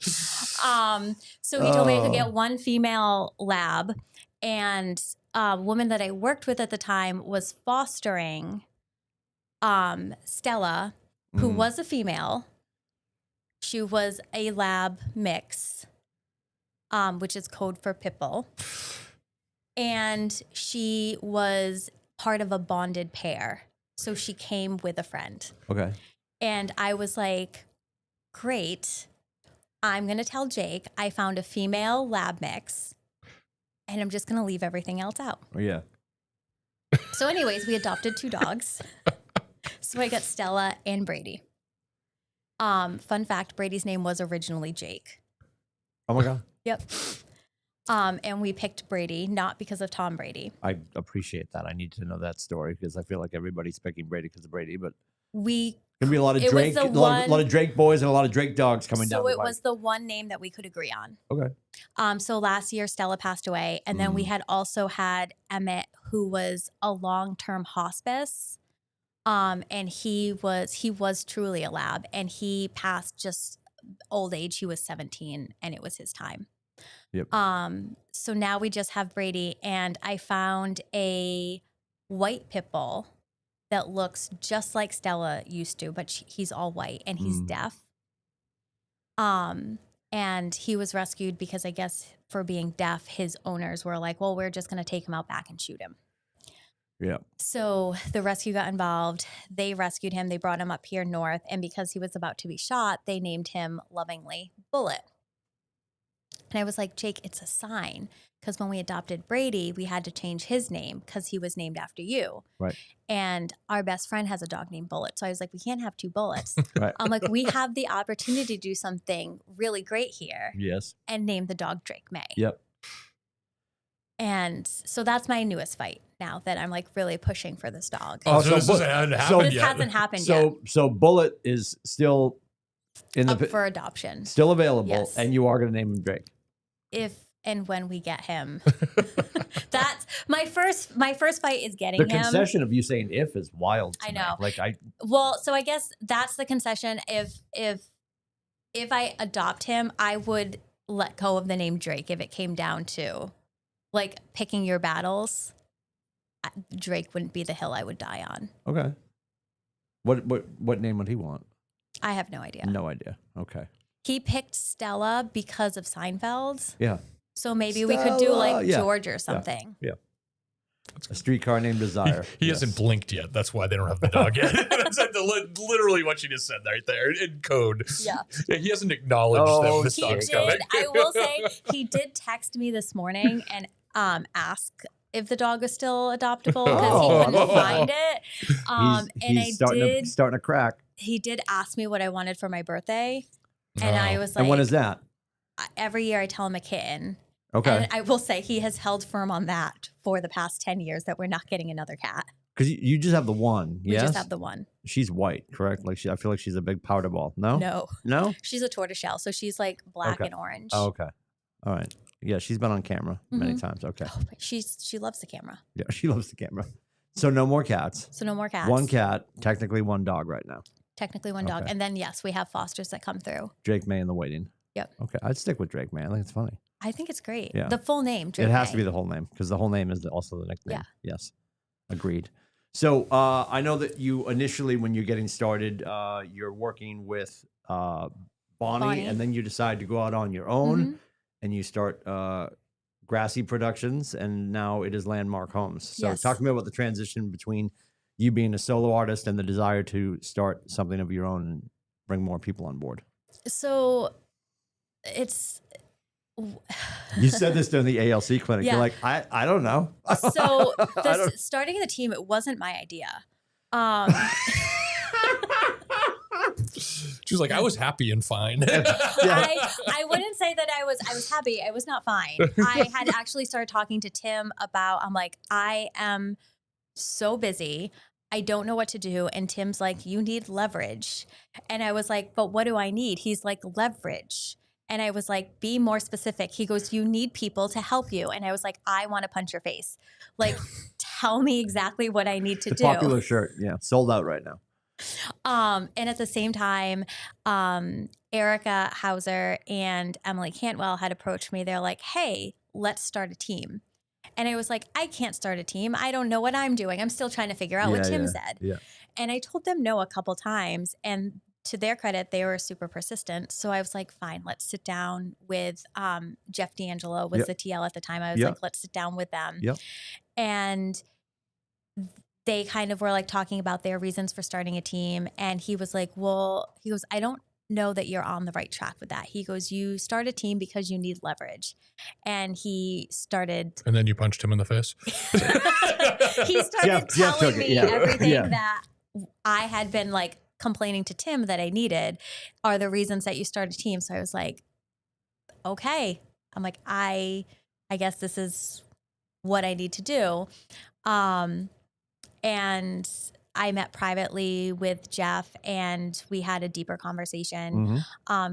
C: So he told me I could get one female lab, and a woman that I worked with at the time was fostering Stella, who was a female. She was a lab mix, which is code for Pitbull. And she was part of a bonded pair. So she came with a friend.
B: Okay.
C: And I was like, great. I'm going to tell Jake I found a female lab mix, and I'm just going to leave everything else out.
B: Oh, yeah.
C: So anyways, we adopted 2 dogs. So I got Stella and Brady. Fun fact, Brady's name was originally Jake.
B: Oh, my God.
C: Yep. And we picked Brady, not because of Tom Brady.
B: I appreciate that. I need to know that story because I feel like everybody's picking Brady because of Brady, but gonna be a lot of Drake, a lot of Drake boys and a lot of Drake dogs coming down.
C: So it was the one name that we could agree on.
B: Okay.
C: So last year Stella passed away, and then we had also had Emmett, who was a long-term hospice. And he was truly a lab, and he passed just old age. He was 17, and it was his time.
B: Yep.
C: So now we just have Brady, and I found a white pit bull that looks just like Stella used to, but he's all white and he's deaf. And he was rescued because I guess for being deaf, his owners were like, well, we're just going to take him out back and shoot him.
B: Yeah.
C: So the rescue got involved. They rescued him. They brought him up here north. And because he was about to be shot, they named him lovingly Bullet. And I was like, Jake, it's a sign. Because when we adopted Brady, we had to change his name because he was named after you.
B: Right.
C: And our best friend has a dog named Bullet. So I was like, we can't have 2 bullets.
B: Right.
C: I'm like, we have the opportunity to do something really great here.
B: Yes.
C: And name the dog Drake May.
B: Yep.
C: And so that's my newest fight now that I'm like really pushing for this dog.
A: Oh, so this hasn't happened yet.
C: Hasn't happened yet.
B: So Bullet is still in
C: Up
B: the
C: for adoption.
B: still available,
C: Yes.
B: and you are going to name him Drake.
C: If and when we get him. That's my first fight is getting
B: The
C: him.
B: concession of you saying "if" is wild. To
C: I
B: me.
C: know.
B: Well,
C: so I guess that's the concession. If I adopt him, I would let go of the name Drake if it came down to like picking your battles. Drake wouldn't be the hill I would die on.
B: okay. What name would he want?
C: I have no idea.
B: No idea. Okay.
C: He picked Stella because of Seinfeld.
B: Yeah.
C: So maybe we could do like
B: yeah.
C: George or something.
B: Yeah. A streetcar named Desire.
A: He
B: Yes.
A: hasn't blinked yet. That's why they don't have the dog yet. That's literally what she just said right there in code.
C: Yeah.
A: He hasn't acknowledged that this
C: He
A: dog's
C: did.
A: coming.
C: I will say he did text me this morning and ask if the dog was still adoptable because he couldn't find it.
B: He's starting to crack.
C: He did ask me what I wanted for my birthday, and I was like,
B: And when is that?
C: Every year I tell him a kitten.
B: Okay.
C: And I will say he has held firm on that for the past 10 years that we're not getting another cat.
B: Because you just have the one.
C: We
B: Yes.
C: just have the one.
B: She's white, correct? Like I feel like she's a big powder ball. No.
C: No.
B: No.
C: She's a tortoiseshell, so she's like black and orange.
B: Oh, okay. All right. Yeah, she's been on camera many times. Okay.
C: Oh, but she loves the camera.
B: Yeah, she loves the camera. So no more cats.
C: So no more cats.
B: One cat, technically one dog right now.
C: Technically one dog.
B: Okay.
C: And then, yes, we have fosters that come through.
B: Drake May in the waiting.
C: Yep.
B: Okay, I'd stick with Drake May. I think it's funny.
C: I think it's great.
B: Yeah.
C: The full name, Drake
B: It has
C: May.
B: to be the whole name because the whole name is also the nickname.
C: Yeah.
B: Yes. Agreed. So I know that you initially, when you're getting started, you're working with Bonnie, and then you decide to go out on your own and you start Grassi Productions, and now it is Landmark Homes. So
C: Yes.
B: talk to me about the transition between you being a solo artist and the desire to start something of your own and bring more people on board.
C: So it's...
B: You said this during the ALC clinic.
C: Yeah.
B: You're like, I don't know.
C: So starting the team, it wasn't my idea.
A: She was like, I was happy and fine.
C: I wouldn't say that I was happy. I was not fine. I had actually started talking to Tim about, I'm like, I am so busy. I don't know what to do. And Tim's like, you need leverage. And I was like, but what do I need? He's like, leverage. And I was like, be more specific. He goes, you need people to help you. And I was like, I want to punch your face. Like, tell me exactly what I need to do.
B: Popular shirt. Yeah. Sold out right now.
C: And at the same time, Erica Hauser and Emily Cantwell had approached me. They're like, hey, let's start a team. And I was like, I can't start a team. I don't know what I'm doing. I'm still trying to figure out what Tim said.
B: Yeah.
C: And I told them no a couple times. And to their credit, they were super persistent. So I was like, fine, let's sit down with Jeff D'Angelo was the TL at the time. I was like, let's sit down with them.
B: Yep.
C: And they kind of were like talking about their reasons for starting a team. And he was like, well, he goes, I don't know that you're on the right track with that. He goes, you start a team because you need leverage. And he started.
A: And then you punched him in the face.
C: He started telling me everything
B: Yeah.
C: that I had been like complaining to Tim that I needed are the reasons that you start a team. So I was like, okay. I'm like, I guess this is what I need to do. And I met privately with Jeff and we had a deeper conversation.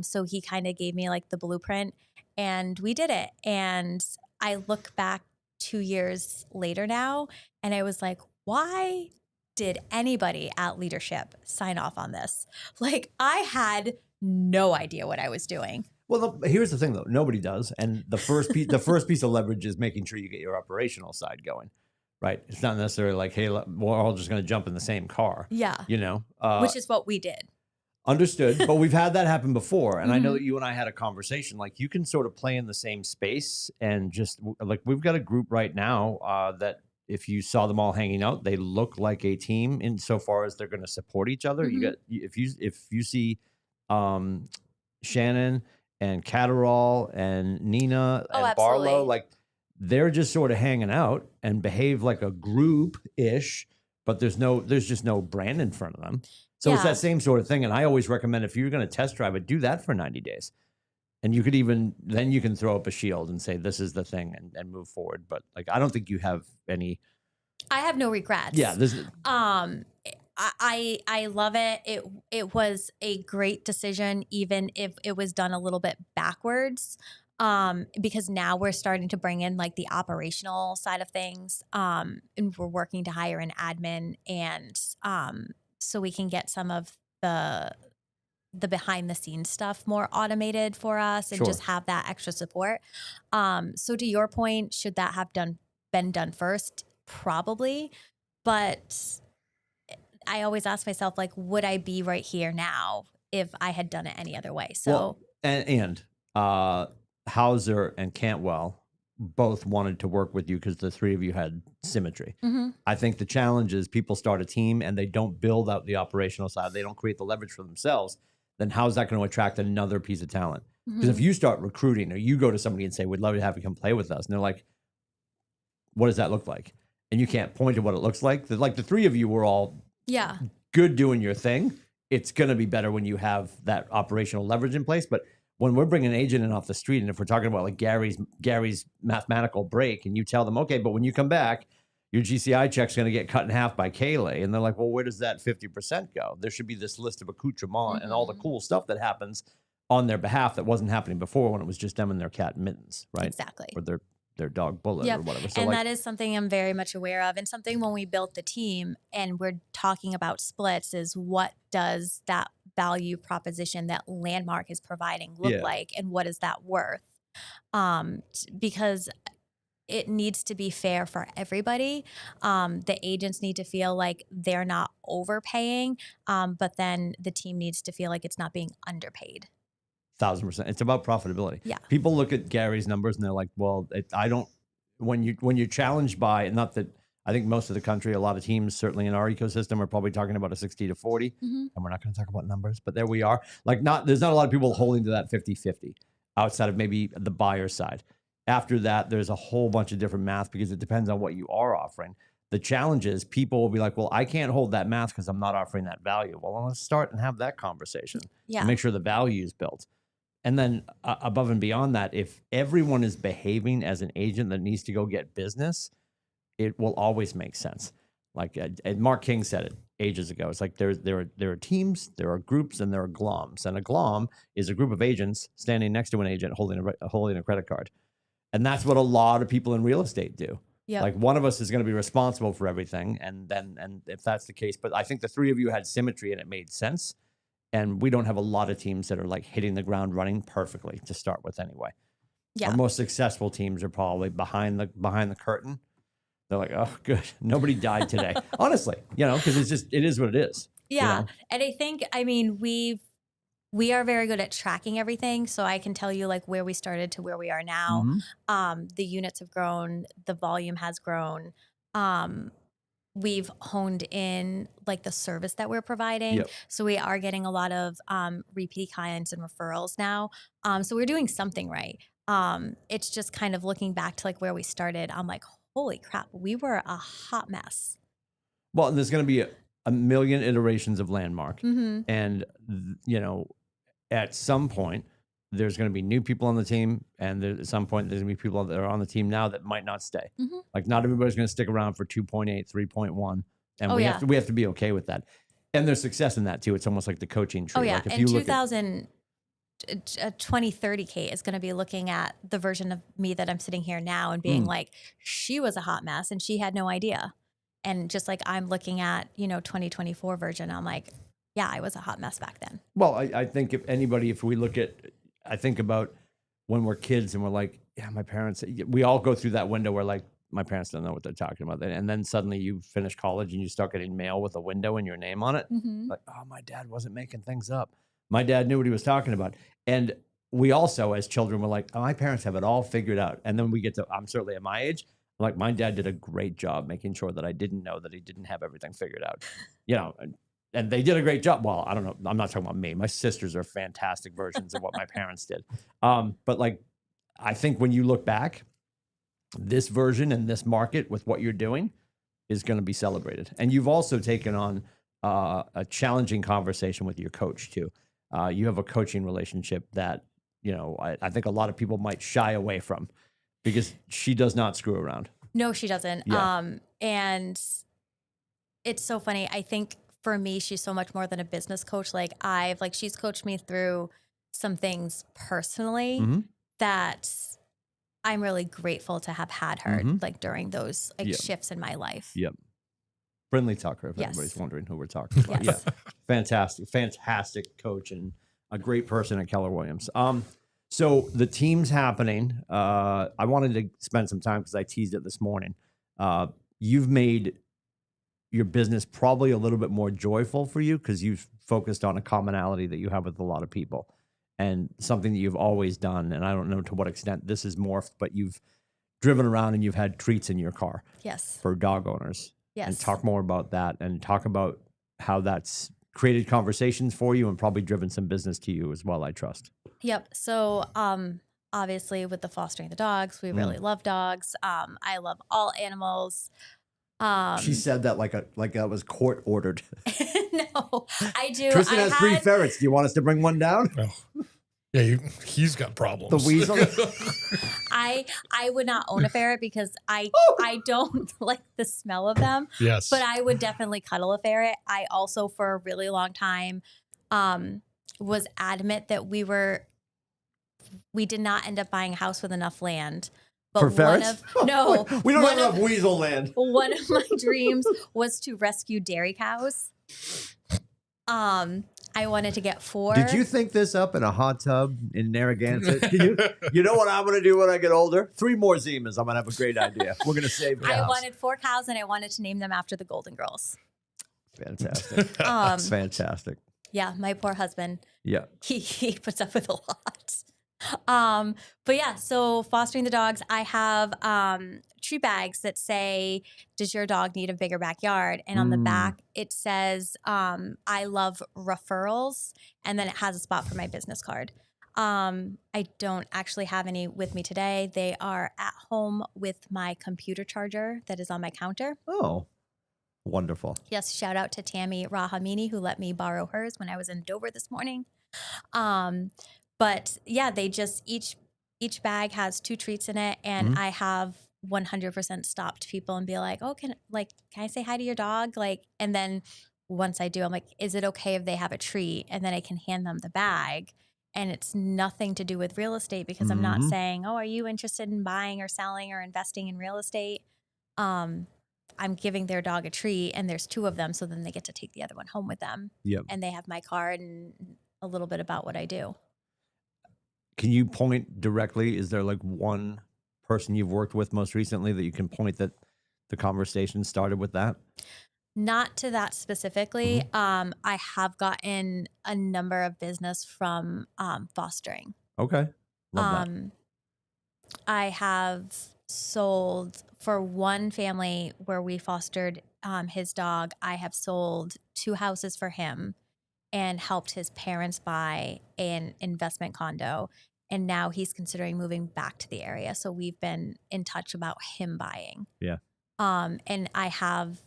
C: So he kind of gave me like the blueprint and we did it. And I look back 2 years later now and I was like, why did anybody at leadership sign off on this? Like I had no idea what I was doing.
B: Well, here's the thing though. Nobody does. And the first piece of leverage is making sure you get your operational side going. Right. It's not necessarily like, hey, we're all just going to jump in the same car.
C: Yeah.
B: You know,
C: which is what we did.
B: Understood. But we've had that happen before. And I know that you and I had a conversation, like you can sort of play in the same space and just like we've got a group right now that if you saw them all hanging out, they look like a team insofar as they're going to support each other. You got, if you see Shannon and Catterall and Nina and Barlow, like they're just sort of hanging out and behave like a group-ish, but there's just no brand in front of them. So it's that same sort of thing. And I always recommend if you're going to test drive it, do that for 90 days. And you could then you can throw up a shield and say, this is the thing and move forward. But like, I don't think you have any.
C: I have no regrets.
B: Yeah.
C: I love it. It was a great decision, even if it was done a little bit backwards. Because now we're starting to bring in like the operational side of things. And we're working to hire an admin and so we can get some of the behind the scenes stuff more automated for us and just have that extra support. So to your point, should that have been done first? Probably. But I always ask myself, like, would I be right here now if I had done it any other way? So
B: Hauser and Cantwell both wanted to work with you because the three of you had symmetry. I think the challenge is people start a team and they don't build out the operational side. They don't create the leverage for themselves. Then how's that going to attract another piece of talent? Because if you start recruiting or you go to somebody and say, we'd love to have you come play with us. And they're like, what does that look like? And you can't point to what it looks like. Like the three of you were all good doing your thing. It's going to be better when you have that operational leverage in place. But when we're bringing an agent in off the street, and if we're talking about like Gary's mathematical break, and you tell them, okay, but when you come back, your GCI check's going to get cut in half by Kaylee. And they're like, well, where does that 50% go? There should be this list of accoutrement and all the cool stuff that happens on their behalf that wasn't happening before when it was just them and their cat Mittens, right?
C: Exactly.
B: Or their dog Bullet or whatever. So
C: and that is something I'm very much aware of. And something when we built the team and we're talking about splits is what does that value proposition that Landmark is providing look like and what is that worth? Because it needs to be fair for everybody. The agents need to feel like they're not overpaying, but then the team needs to feel like it's not being underpaid.
B: 1,000%. It's about profitability.
C: Yeah.
B: People look at Gary's numbers and they're like, well, when you're challenged by, not that I think most of the country, a lot of teams, certainly in our ecosystem, are probably talking about a 60-40. And we're not going to talk about numbers, but there we are. Like there's not a lot of people holding to that 50-50 outside of maybe the buyer side. After that, there's a whole bunch of different math because it depends on what you are offering. The challenge is people will be like, well, I can't hold that math because I'm not offering that value. Well, let's start and have that conversation and make sure the value is built. And then above and beyond that, if everyone is behaving as an agent that needs to go get business, it will always make sense. Like Mark King said it ages ago. It's like there are teams, there are groups, and there are gloms. And a glom is a group of agents standing next to an agent holding a credit card. And that's what a lot of people in real estate do.
C: Yep.
B: Like one of us is going to be responsible for everything. And if that's the case, but I think the three of you had symmetry and it made sense. And we don't have a lot of teams that are like hitting the ground running perfectly to start with anyway.
C: Yeah.
B: Our most successful teams are probably behind the curtain. They're like, oh, good. Nobody died today. Honestly, because it is what it is.
C: Yeah. And I think, we are very good at tracking everything. So I can tell you like where we started to where we are now.
B: Mm-hmm.
C: The units have grown, the volume has grown. We've honed in like the service that we're providing.
B: Yep.
C: So we are getting a lot of repeat clients and referrals now. So we're doing something right. It's just kind of looking back to like where we started. I'm like, holy crap, we were a hot mess.
B: Well, and there's going to be a million iterations of Landmark.
C: Mm-hmm.
B: And, at some point, there's going to be new people on the team. And at some point, there's going to be people that are on the team now that might not stay.
C: Mm-hmm.
B: Like, not everybody's going to stick around for 2.8, 3.1. And we have to be okay with that. And there's success in that, too. It's almost like the coaching tree.
C: Oh, yeah.
B: Like if
C: In
B: you
C: 2030, Kate is going to be looking at the version of me that I'm sitting here now and being like, she was a hot mess and she had no idea. And just like I'm looking at, 2024 version, I'm like, yeah, I was a hot mess back then.
B: Well, I think if we look at, I think about when we're kids and we're like, yeah, my parents, we all go through that window where like, my parents don't know what they're talking about. And then suddenly you finish college and you start getting mail with a window and your name on it.
C: Mm-hmm.
B: Like, oh, my dad wasn't making things up. My dad knew what he was talking about. And we also, as children, were like, oh, my parents have it all figured out. And then we get to, I'm certainly at my age, like my dad did a great job making sure that I didn't know that he didn't have everything figured out, and they did a great job. Well, I don't know. I'm not talking about me. My sisters are fantastic versions of what my parents did. But like, I think when you look back, this version and this market with what you're doing is going to be celebrated. And you've also taken on a challenging conversation with your coach too. You have a coaching relationship that, I think a lot of people might shy away from because she does not screw around.
C: No, she doesn't.
B: Yeah.
C: And it's so funny. I think for me, she's so much more than a business coach. She's coached me through some things personally that I'm really grateful to have had her like during those shifts in my life.
B: Yep. Brindley Tucker, if anybody's wondering who we're talking about.
C: Yes.
B: Yeah. Fantastic coach and a great person at Keller Williams. So the team's happening. I wanted to spend some time because I teased it this morning. You've made your business probably a little bit more joyful for you because you've focused on a commonality that you have with a lot of people and something that you've always done. And I don't know to what extent this is morphed, but you've driven around and you've had treats in your car.
C: Yes.
B: For dog owners.
C: Yes.
B: And talk more about that and talk about how that's created conversations for you and probably driven some business to you as well, I trust.
C: Yep. So, obviously with the fostering the dogs, we really love dogs. I love all animals.
B: She said that like that was court ordered.
C: No, I do.
B: Tristan has 3 ferrets. Do you want us to bring one down?
A: Oh. Yeah, he's got problems.
B: The weasel?
C: I would not own a ferret because I don't like the smell of them.
A: Yes.
C: But I would definitely cuddle a ferret. I also, for a really long time, was adamant that we did not end up buying a house with enough land. But
B: for ferrets?
C: No.
B: We don't have enough weasel land.
C: One of my dreams was to rescue dairy cows. I wanted to get 4.
B: Did you think this up in a hot tub in Narragansett? You know what I'm going to do when I get older? 3 more Zimas. I'm going to have a great idea. We're going to save cows.
C: I wanted 4 cows and I wanted to name them after the Golden Girls.
B: Fantastic. That's fantastic.
C: Yeah, my poor husband.
B: Yeah.
C: He puts up with a lot. But yeah, so fostering the dogs, I have treat bags that say, does your dog need a bigger backyard? And on the back, it says, I love referrals. And then it has a spot for my business card. I don't actually have any with me today. They are at home with my computer charger that is on my counter.
B: Oh, wonderful.
C: Yes, shout out to Tammy Rahamini, who let me borrow hers when I was in Dover this morning. But yeah, they just each bag has 2 treats in it, and I have 100% stopped people and be like, "Oh, can I say hi to your dog?" And then once I do, I'm like, "Is it okay if they have a treat?" And then I can hand them the bag, and it's nothing to do with real estate because I'm not saying, "Oh, are you interested in buying or selling or investing in real estate?" I'm giving their dog a treat and there's 2 of them. So then they get to take the other one home with them.
B: Yep.
C: And they have my card and a little bit about what I do.
B: Can you point directly? Is there like one person you've worked with most recently that you can point that the conversation started with that?
C: Not to that specifically. I have gotten a number of business from fostering.
B: Okay. Love that.
C: I have sold for one family where we fostered his dog. I have sold 2 houses for him and helped his parents buy an investment condo. And now he's considering moving back to the area. So we've been in touch about him buying.
B: Yeah.
C: And I have,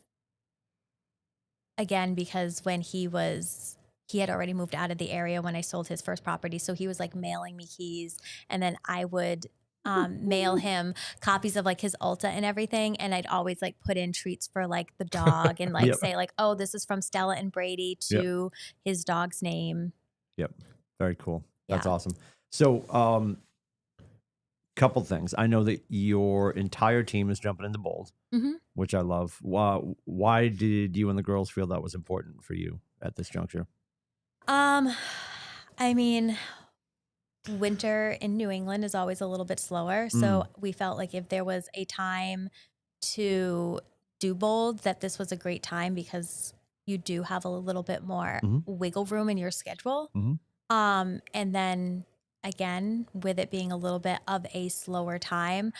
C: again, because when he had already moved out of the area when I sold his first property. So he was like mailing me keys, and then I would mail him copies of like his Ulta and everything. And I'd always like put in treats for like the dog and like
B: Yep.
C: say like, oh, this is from Stella and Brady to his dog's name.
B: Yep. Very cool. That's
C: Yeah.
B: awesome. So, couple things. I know that your entire team is jumping into Bold, which I love. Why did you and the girls feel that was important for you at this juncture?
C: I mean, winter in New England is always a little bit slower. So we felt like if there was a time to do Bold, that this was a great time because you do have a little bit more wiggle room in your schedule. And then again, with it being a little bit of a slower time,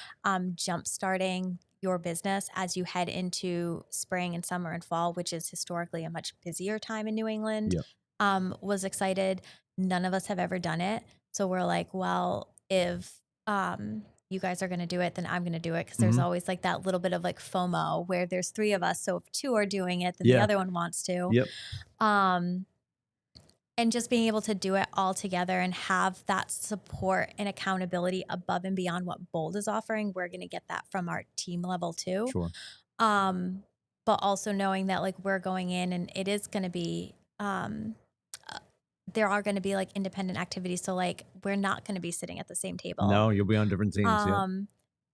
C: jump starting your business as you head into spring and summer and fall, which is historically a much busier time in New England. Was excited. None of us have ever done it. So we're like, well, if you guys are going to do it, then I'm going to do it. Because there's always like that little bit of like FOMO where there's 3 of us. So if 2 are doing it, then the other one wants to. And just being able to do it all together and have that support and accountability above and beyond what Bold is offering, we're going to get that from our team level too.
B: Sure.
C: But also knowing that like we're going in and it is going to be, there are going to be like independent activities. So like, we're not going to be sitting at the same table.
B: No, you'll be on different teams.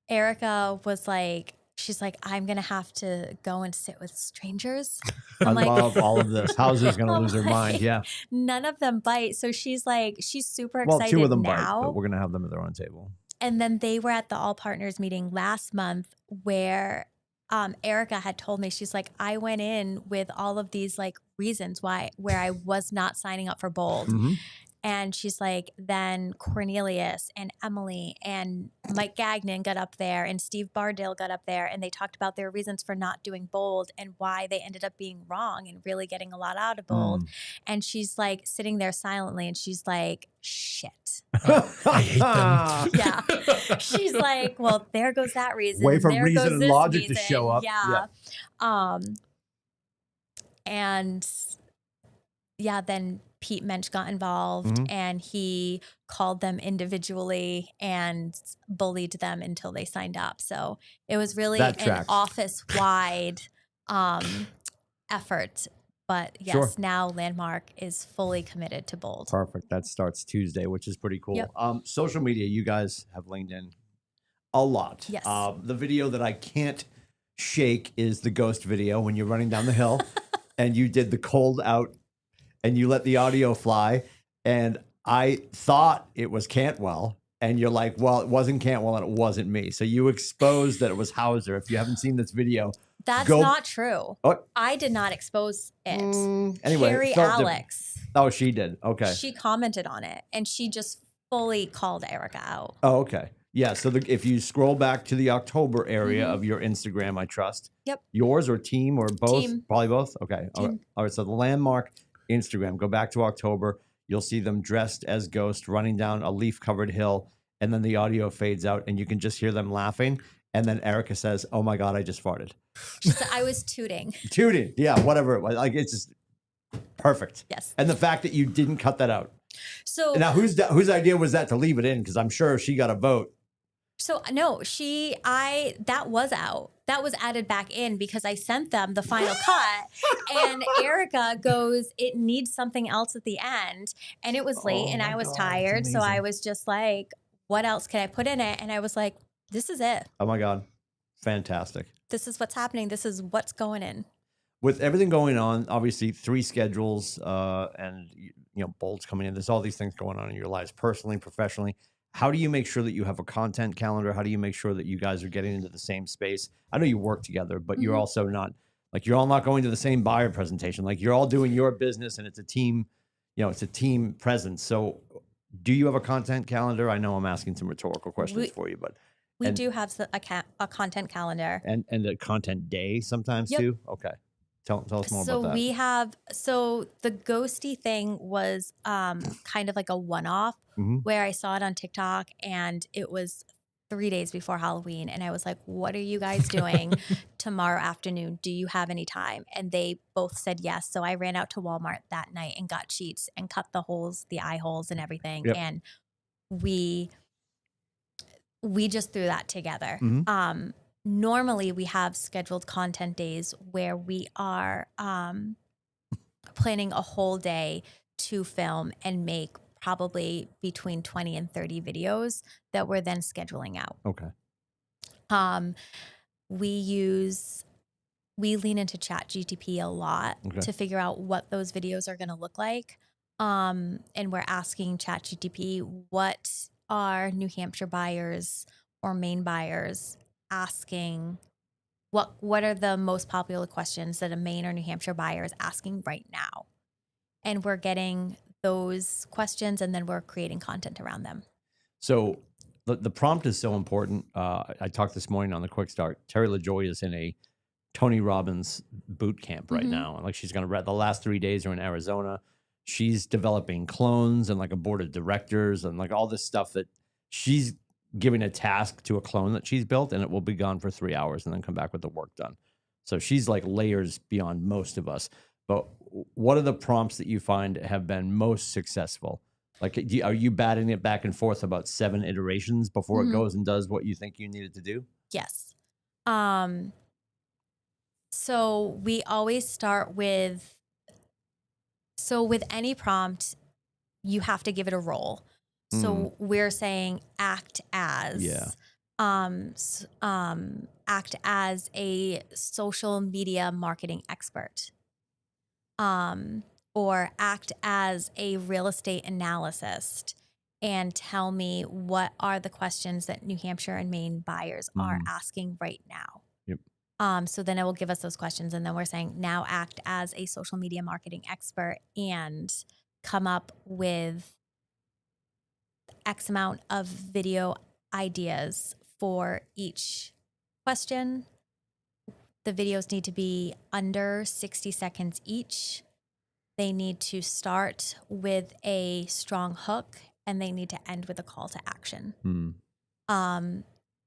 C: Erica was like, she's like, I'm going to have to go and sit with strangers.
B: I
C: I'm like,
B: love all of this. Hauser's going to lose her mind. Yeah.
C: None of them bite. So she's like, she's super excited now.
B: 2 of them bite, but we're going to have them at their own table.
C: And then they were at the All Partners meeting last month where Erica had told me, she's like, I went in with all of these like reasons where I was not signing up for Bold. And she's like, then Cornelius and Emily and Mike Gagnon got up there and Steve Bardale got up there and they talked about their reasons for not doing Bold and why they ended up being wrong and really getting a lot out of Bold. And she's like sitting there silently and she's like, shit.
A: I hate them.
C: Yeah. She's like, well, there goes that reason.
B: Wait for
C: there
B: reason
C: goes
B: and
C: this
B: logic to
C: reason.
B: show up.
C: Yeah. And yeah, then Pete Mensch got involved and he called them individually and bullied them until they signed up. So it was really an office-wide effort. But yes, now Landmark is fully committed to Bold.
B: Perfect. That starts Tuesday, which is pretty cool.
C: Yep.
B: Social media, you guys have leaned in a lot.
C: Yes.
B: The video that I can't shake is the ghost video when you're running down the hill and you did the cold out and you let the audio fly. And I thought it was Cantwell. And you're like, well, it wasn't Cantwell and it wasn't me. So you exposed that it was Hauser. If you haven't seen this video,
C: that's not true.
B: Oh.
C: I did not expose it.
B: Anyway,
C: Carrie Alex.
B: Oh, she did. Okay.
C: She commented on it and she just fully called Erica out.
B: Oh, okay. Yeah. So if you scroll back to the October area of your Instagram, I trust.
C: Yep.
B: Yours or team or both?
C: Team.
B: Probably both. Okay.
C: Team.
B: All right. So the Landmark Instagram, go back to October. You'll see them dressed as ghosts running down a leaf covered hill. And then the audio fades out and you can just hear them laughing. And then Erica says, oh my God, I just farted.
C: She said, I was tooting.
B: Tooting. Yeah. Whatever it was. Like, it's just perfect.
C: Yes.
B: And the fact that you didn't cut that out.
C: So
B: now whose idea was that to leave it in? Because I'm sure she got a vote.
C: So no, that was out. That was added back in because I sent them the final cut and Erica goes, it needs something else at the end. And it was late and I was tired. So I was just like, what else can I put in it? And I was like, this is it.
B: Oh my God. Fantastic.
C: this is what's happening. This is what's going in.
B: With everything going on, obviously 3 schedules, and bolts coming in. There's all these things going on in your lives, personally, professionally. How do you make sure that you have a content calendar? How do you make sure that you guys are getting into the same space? I know you work together, but you're also not like, you're all not going to the same buyer presentation. Like, you're all doing your business, and it's a team. It's a team presence. So, do you have a content calendar? I know I'm asking some rhetorical questions for you, but
C: we do have a content calendar
B: and the content day sometimes too. Okay. Tell us more about that.
C: We have, the ghosty thing was kind of like a one-off where I saw it on TikTok, and it was 3 days before Halloween. And I was like, what are you guys doing tomorrow afternoon? Do you have any time? And they both said yes. So I ran out to Walmart that night and got sheets and cut the holes, the eye holes and everything.
B: Yep.
C: And we just threw that together. Normally we have scheduled content days where we are planning a whole day to film and make probably between 20 and 30 videos that we're then scheduling out.
B: Okay.
C: We lean into ChatGPT a lot to figure out what those videos are going to look like. And we're asking ChatGPT, what are New Hampshire buyers or Maine buyers asking? What are the most popular questions that a Maine or New Hampshire buyer is asking right now? And we're getting those questions, and then we're creating content around them.
B: So the prompt is so important. I talked this morning on the Quick Start. Terry LaJoy is in a Tony Robbins boot camp right now. And like, she's going to the last 3 days are in Arizona. She's developing clones and like a board of directors and like all this stuff that she's giving a task to a clone that she's built, and it will be gone for 3 hours and then come back with the work done. So she's like layers beyond most of us. But what are the prompts that you find have been most successful? Like, are you batting it back and forth about 7 iterations before it goes and does what you think you need it to do?
C: Yes. So we always start with, with any prompt, you have to give it a role. So we're saying act as, act as a social media marketing expert, or act as a real estate analyst, and tell me what are the questions that New Hampshire and Maine buyers are asking right now.
B: Yep.
C: So then it will give us those questions, and then we're saying now act as a social media marketing expert and come up with X amount of video ideas for each question. The videos need to be under 60 seconds each. They need to start with a strong hook, and they need to end with a call to action.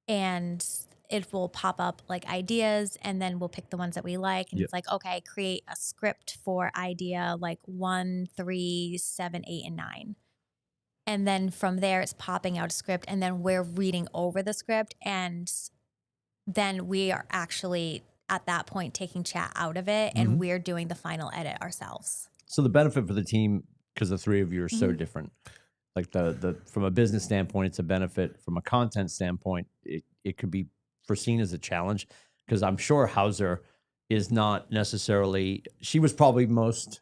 C: And it will pop up like ideas, and then we'll pick the ones that we like. And it's like, okay, create a script for idea like 1, 3, 7, 8, and 9. And then from there, it's popping out a script, and then we're reading over the script. And then we are actually at that point taking chat out of it, and we're doing the final edit ourselves.
B: So the benefit for the team, because the 3 of you are so different, like the from a business standpoint, it's a benefit. From a content standpoint, it could be foreseen as a challenge, because I'm sure Hauser is not necessarily, she was probably most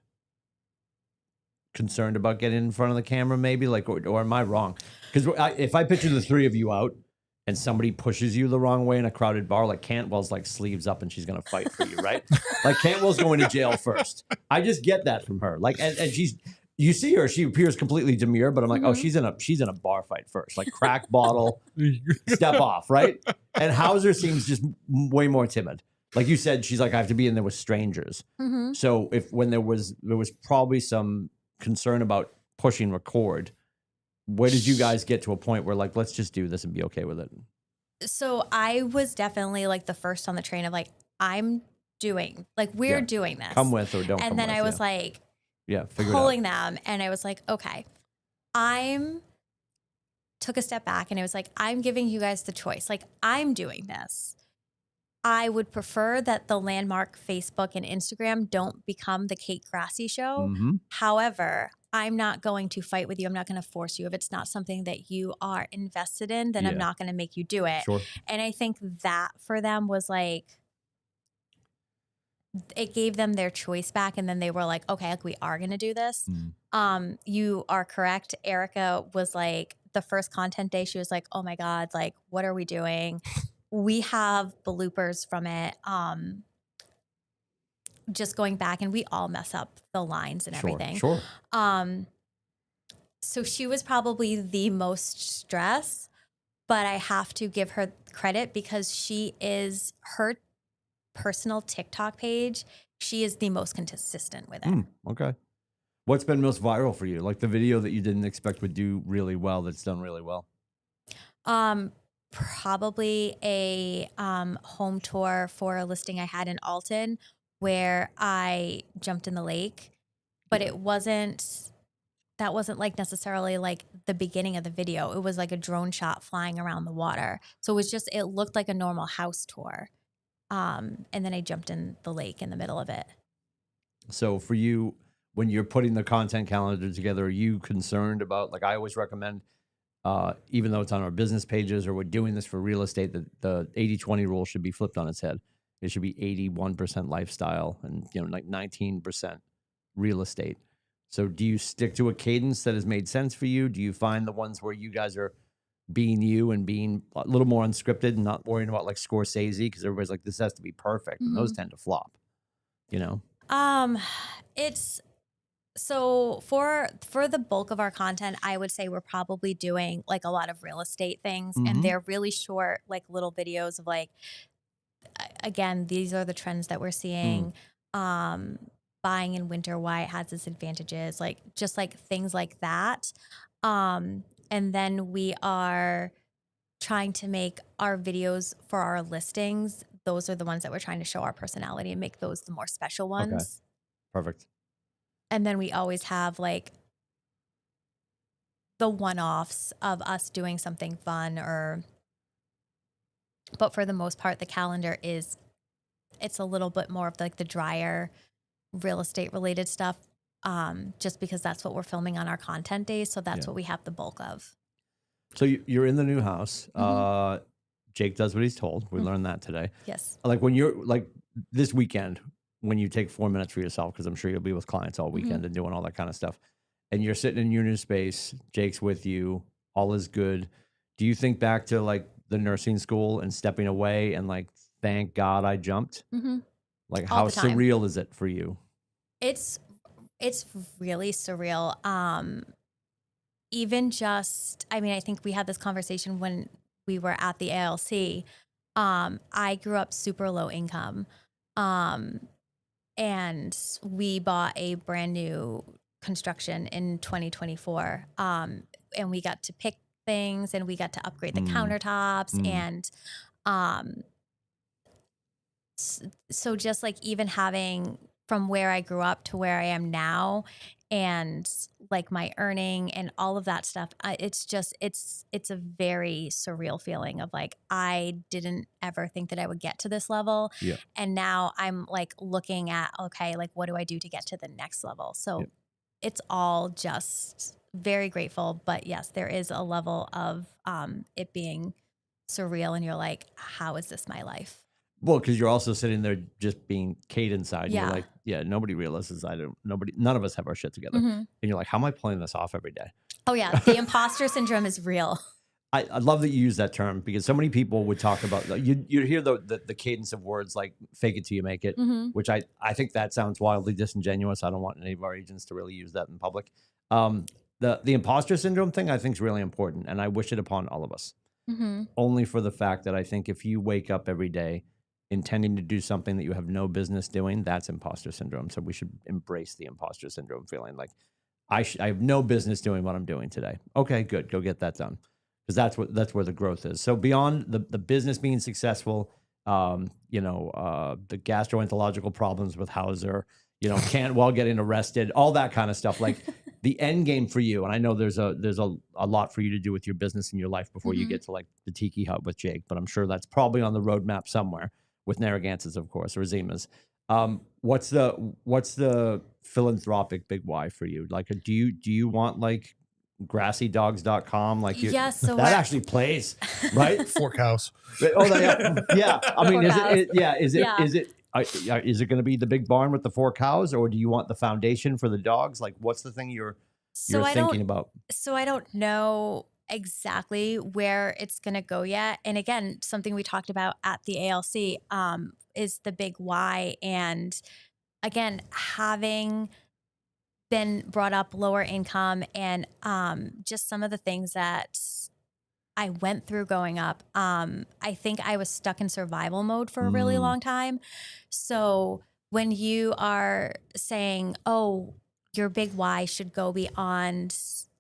B: concerned about getting in front of the camera, maybe, like, or am I wrong? Because if I picture the 3 of you out and somebody pushes you the wrong way in a crowded bar, like Cantwell's like sleeves up and she's gonna fight for you, right? Like Cantwell's going to jail first. I just get that from her. Like, and she's, you see her, she appears completely demure, but I'm like, oh, she's in a bar fight first, like crack bottle, step off, right? And Hauser seems just way more timid. Like you said, she's like, I have to be in there with strangers. So when there was probably some concern about pushing record, where did you guys get to a point where like, let's just do this and be okay with it?
C: So I was definitely like the first on the train of like, we're doing this.
B: Come with or don't come with.
C: And then I was like, pulling them, and I was like, okay, took a step back, and I was like, I'm giving you guys the choice. Like, I'm doing this. I would prefer that the landmark Facebook and Instagram don't become the Kate Grassi show. However, I'm not going to fight with you. I'm not going to force you. If it's not something that you are invested in, then I'm not going to make you do it. And I think that for them was like, it gave them their choice back, and then they were like, okay, like we are gonna do this. You are correct. Erica was like, the first content day, she was like, oh my God, like what are we doing? We have bloopers from it. Just going back, and we all mess up the lines and everything.
B: Sure.
C: So she was probably the most stressed, but I have to give her credit because she is her personal TikTok page. She is the most consistent with it.
B: Okay. What's been most viral for you? Like the video that you didn't expect would do really well that's done really well?
C: Probably a home tour for a listing I had in Alton where I jumped in the lake, but that wasn't like necessarily like the beginning of the video. It was like a drone shot flying around the water. So it looked like a normal house tour. And then I jumped in the lake in the middle of it.
B: So for you, when you're putting the content calendar together, are you concerned about, like I always recommend, even though it's on our business pages or we're doing this for real estate, the 80-20 rule should be flipped on its head. It should be 81% lifestyle and like 19% real estate. So do you stick to a cadence that has made sense for you? Do you find the ones where you guys are being you and being a little more unscripted and not worrying about like Scorsese, because everybody's like, this has to be perfect, and those tend to flop,
C: It's so for the bulk of our content, I would say we're probably doing like a lot of real estate things, and they're really short, like little videos of like, again, these are the trends that we're seeing. Buying in winter, why it has its advantages, like just like things like that. And then we are trying to make our videos for our listings. Those are the ones that we're trying to show our personality and make those the more special ones.
B: Okay. Perfect.
C: And then we always have like the one-offs of us doing something fun but for the most part, the calendar it's a little bit more of like the drier real estate related stuff, just because that's what we're filming on our content days. So that's what we have the bulk of.
B: So you're in the new house. Jake does what he's told. We learned that today.
C: Yes.
B: Like when you're like this weekend, when you take 4 minutes for yourself, because I'm sure you'll be with clients all weekend and doing all that kind of stuff, and you're sitting in your new space, Jake's with you, all is good. Do you think back to like the nursing school and stepping away and like, thank God I jumped? Like how surreal is it for you? It's
C: really surreal. Even just, I mean, I think we had this conversation when we were at the ALC. I grew up super low income. And we bought a brand new construction in 2024. And we got to pick things and we got to upgrade the countertops. And so just like even having from where I grew up to where I am now, and like my earning and all of that stuff, it's a very surreal feeling of like, I didn't ever think that I would get to this level.
B: Yeah.
C: And now I'm like looking at, okay, like what do I do to get to the next level? So it's all just very grateful. But yes, there is a level of it being surreal, and you're like, how is this my life?
B: Well, because you're also sitting there just being Kate inside.
C: Yeah.
B: You're like, yeah, nobody realizes none of us have our shit together. And you're like, how am I pulling this off every day?
C: Oh yeah. The imposter syndrome is real.
B: I love that you use that term, because so many people would talk about, you hear the cadence of words like fake it till you make it, which I think that sounds wildly disingenuous. I don't want any of our agents to really use that in public. The imposter syndrome thing I think is really important, and I wish it upon all of us. Only for the fact that I think if you wake up every day intending to do something that you have no business doing, that's imposter syndrome. So we should embrace the imposter syndrome feeling like I have no business doing what I'm doing today. Okay, good. Go get that done. Because that's where the growth is. So beyond the business being successful, the gastroenterological problems with Hauser, Cantwell getting arrested, all that kind of stuff. Like the end game for you, and I know there's a lot for you to do with your business and your life before you get to like the Tiki Hut with Jake, but I'm sure that's probably on the roadmap somewhere with Narragansett's, of course, or Zima's. What's the philanthropic big why for you? Like, do you want like GrassiDogs.com? Like,
C: yes, so
B: that actually plays, right?
A: 4 cows.
B: Oh, yeah. I mean, is it? is it going to be the big barn with the 4 cows, or do you want the foundation for the dogs? Like, what's the thing you're thinking about?
C: So I don't know exactly where it's going to go yet. And again, something we talked about at the ALC is the big why. And again, having been brought up lower income and just some of the things that I went through growing up, I think I was stuck in survival mode for a really long time. So when you are saying, oh, your big why should go beyond,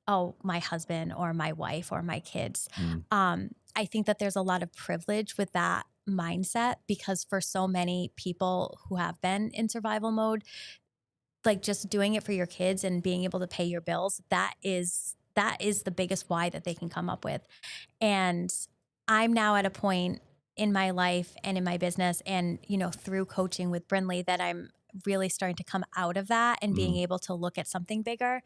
C: oh, my husband or my wife or my kids, I think that there's a lot of privilege with that mindset, because for so many people who have been in survival mode, like just doing it for your kids and being able to pay your bills, that is the biggest why that they can come up with. And I'm now at a point in my life and in my business and, you know, through coaching with Brindley, that I'm really starting to come out of that and being able to look at something bigger.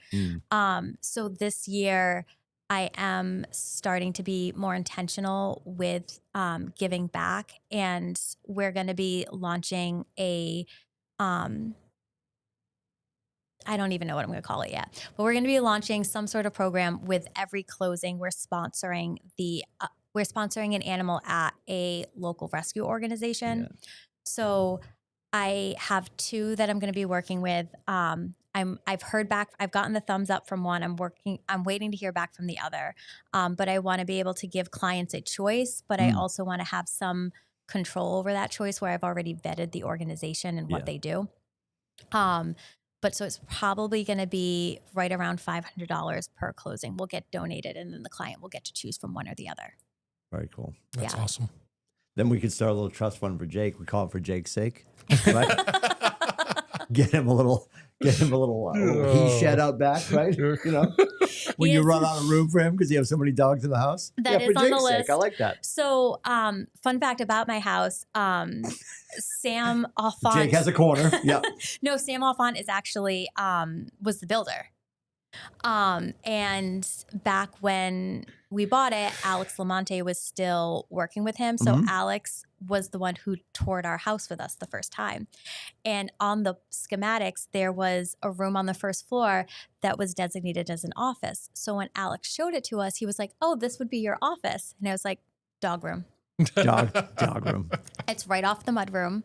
C: So this year I am starting to be more intentional with giving back, and we're going to be launching a I don't even know what I'm going to call it yet, but we're going to be launching some sort of program with every closing. We're sponsoring an animal at a local rescue organization. Yeah. So I have 2 that I'm going to be working with. I've heard back. I've gotten the thumbs up from one. I'm waiting to hear back from the other. But I want to be able to give clients a choice, but I also want to have some control over that choice, where I've already vetted the organization and what they do. But so it's probably going to be right around $500 per closing will get donated, and then the client will get to choose from one or the other.
B: Very cool.
A: That's awesome.
B: Then we could start a little trust fund for Jake. We call it for Jake's sake. Right? Get him a little he shed out back, right? You know, when you run out of room for him because you have so many dogs in the house.
C: That is on the list.
B: Sake. I like that.
C: So, fun fact about my house, Sam Alphonse.
B: Jake has a corner. Yeah.
C: No, Sam Alphonse is actually was the builder. And back when we bought it, Alex Lamonte was still working with him. So Alex was the one who toured our house with us the first time. And on the schematics, there was a room on the first floor that was designated as an office. So when Alex showed it to us, he was like, oh, this would be your office. And I was like, dog room.
B: Dog room.
C: It's right off the mud room.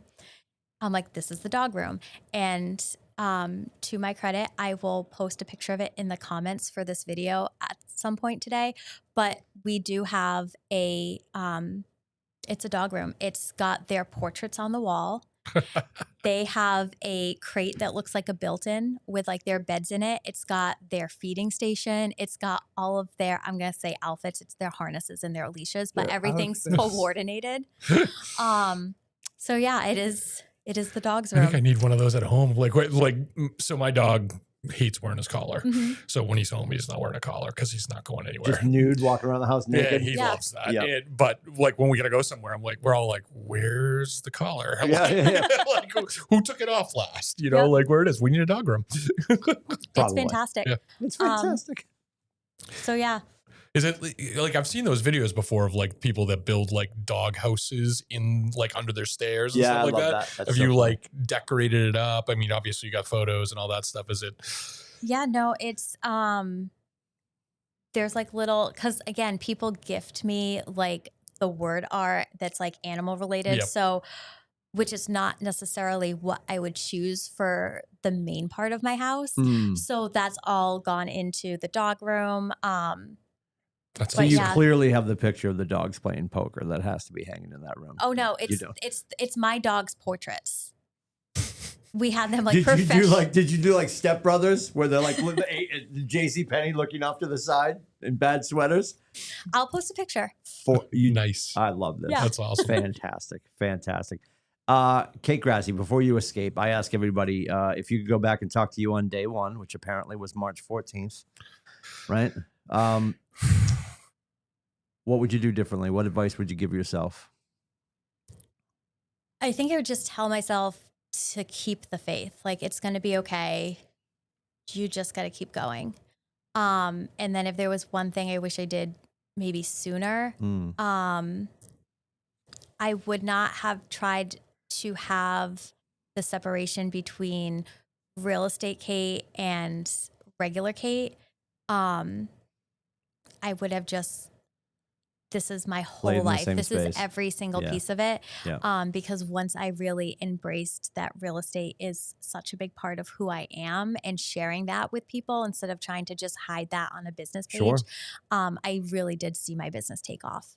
C: I'm like, this is the dog room. And to my credit, I will post a picture of it in the comments for this video at some point today. But we do have it's a dog room. It's got their portraits on the wall. They have a crate that looks like a built-in with like their beds in it. It's got their feeding station. It's got all of their, I'm going to say outfits. It's their harnesses and their leashes, but everything's coordinated. So yeah, it is the dog's room.
A: I think I need one of those at home. So my dog hates wearing his collar. So when he's home, he's not wearing a collar because he's not going anywhere.
B: Just nude, walking around the house naked.
A: Yeah, he loves that. Yeah. But like when we gotta go somewhere, I'm like, we're all like, where's the collar? Like, who took it off last? You know, like where it is. We need a dog room.
C: It's fantastic.
B: Yeah. It's fantastic.
C: So yeah.
A: Is it like I've seen those videos before of like people that build like dog houses in like under their stairs and stuff like that? Have you like decorated it up? I mean, obviously you got photos and all that stuff. Is it?
C: Yeah, no, it's there's like little, because again, people gift me like the word art that's like animal related.
A: Yep.
C: So, which is not necessarily what I would choose for the main part of my house. So that's all gone into the dog room.
B: So you clearly have the picture of the dogs playing poker that has to be hanging in that room.
C: Oh no, it's my dog's portraits. We had them like
B: Did you do like Step Brothers where they're like J.C. Penney looking off to the side in bad sweaters?
C: I'll post a picture.
A: Nice.
B: I love this.
C: Yeah.
A: That's awesome.
B: Fantastic. Kate Grassi, before you escape, I ask everybody if you could go back and talk to you on day one, which apparently was March 14th, right? What would you do differently? What advice would you give yourself?
C: I think I would just tell myself to keep the faith. Like, it's going to be okay. You just got to keep going. And then if there was one thing I wish I did maybe sooner, I would not have tried to have the separation between real estate Kate and regular Kate, I would have just, this is my
B: Played
C: whole
B: in the
C: life.
B: same
C: This
B: space.
C: is every single
B: Yeah.
C: piece of it.
B: Yeah.
C: Because once I really embraced that real estate is such a big part of who I am and sharing that with people instead of trying to just hide that on a business page,
B: Sure.
C: I really did see my business take off.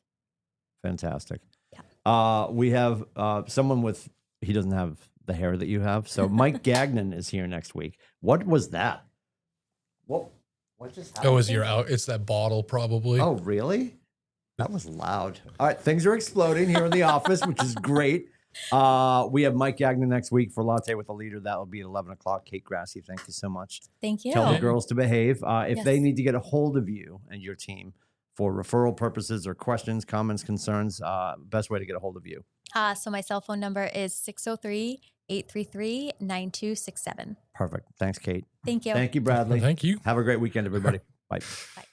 B: Fantastic.
C: Yeah.
B: We have someone with, he doesn't have the hair that you have. So Mike Gagnon is here next week. What was that? What just happened?
A: Oh, is your out? It's that bottle, probably.
B: Oh, really? That was loud. All right, things are exploding here in the office, which is great. We have Mike Gagnon next week for Latte with a Leader. That will be at 11 o'clock. Kate Grassi, thank you so much.
C: Thank you.
B: Tell the girls to behave. If
C: Yes.
B: they need to get a hold of you and your team for referral purposes or questions, comments, concerns, best way to get a hold of you.
C: So my cell phone number is 603-833-9267.
B: Perfect. Thanks, Kate.
C: Thank you.
B: Thank you, Bradley.
A: Thank you.
B: Have a great weekend, everybody. Bye.
C: Bye.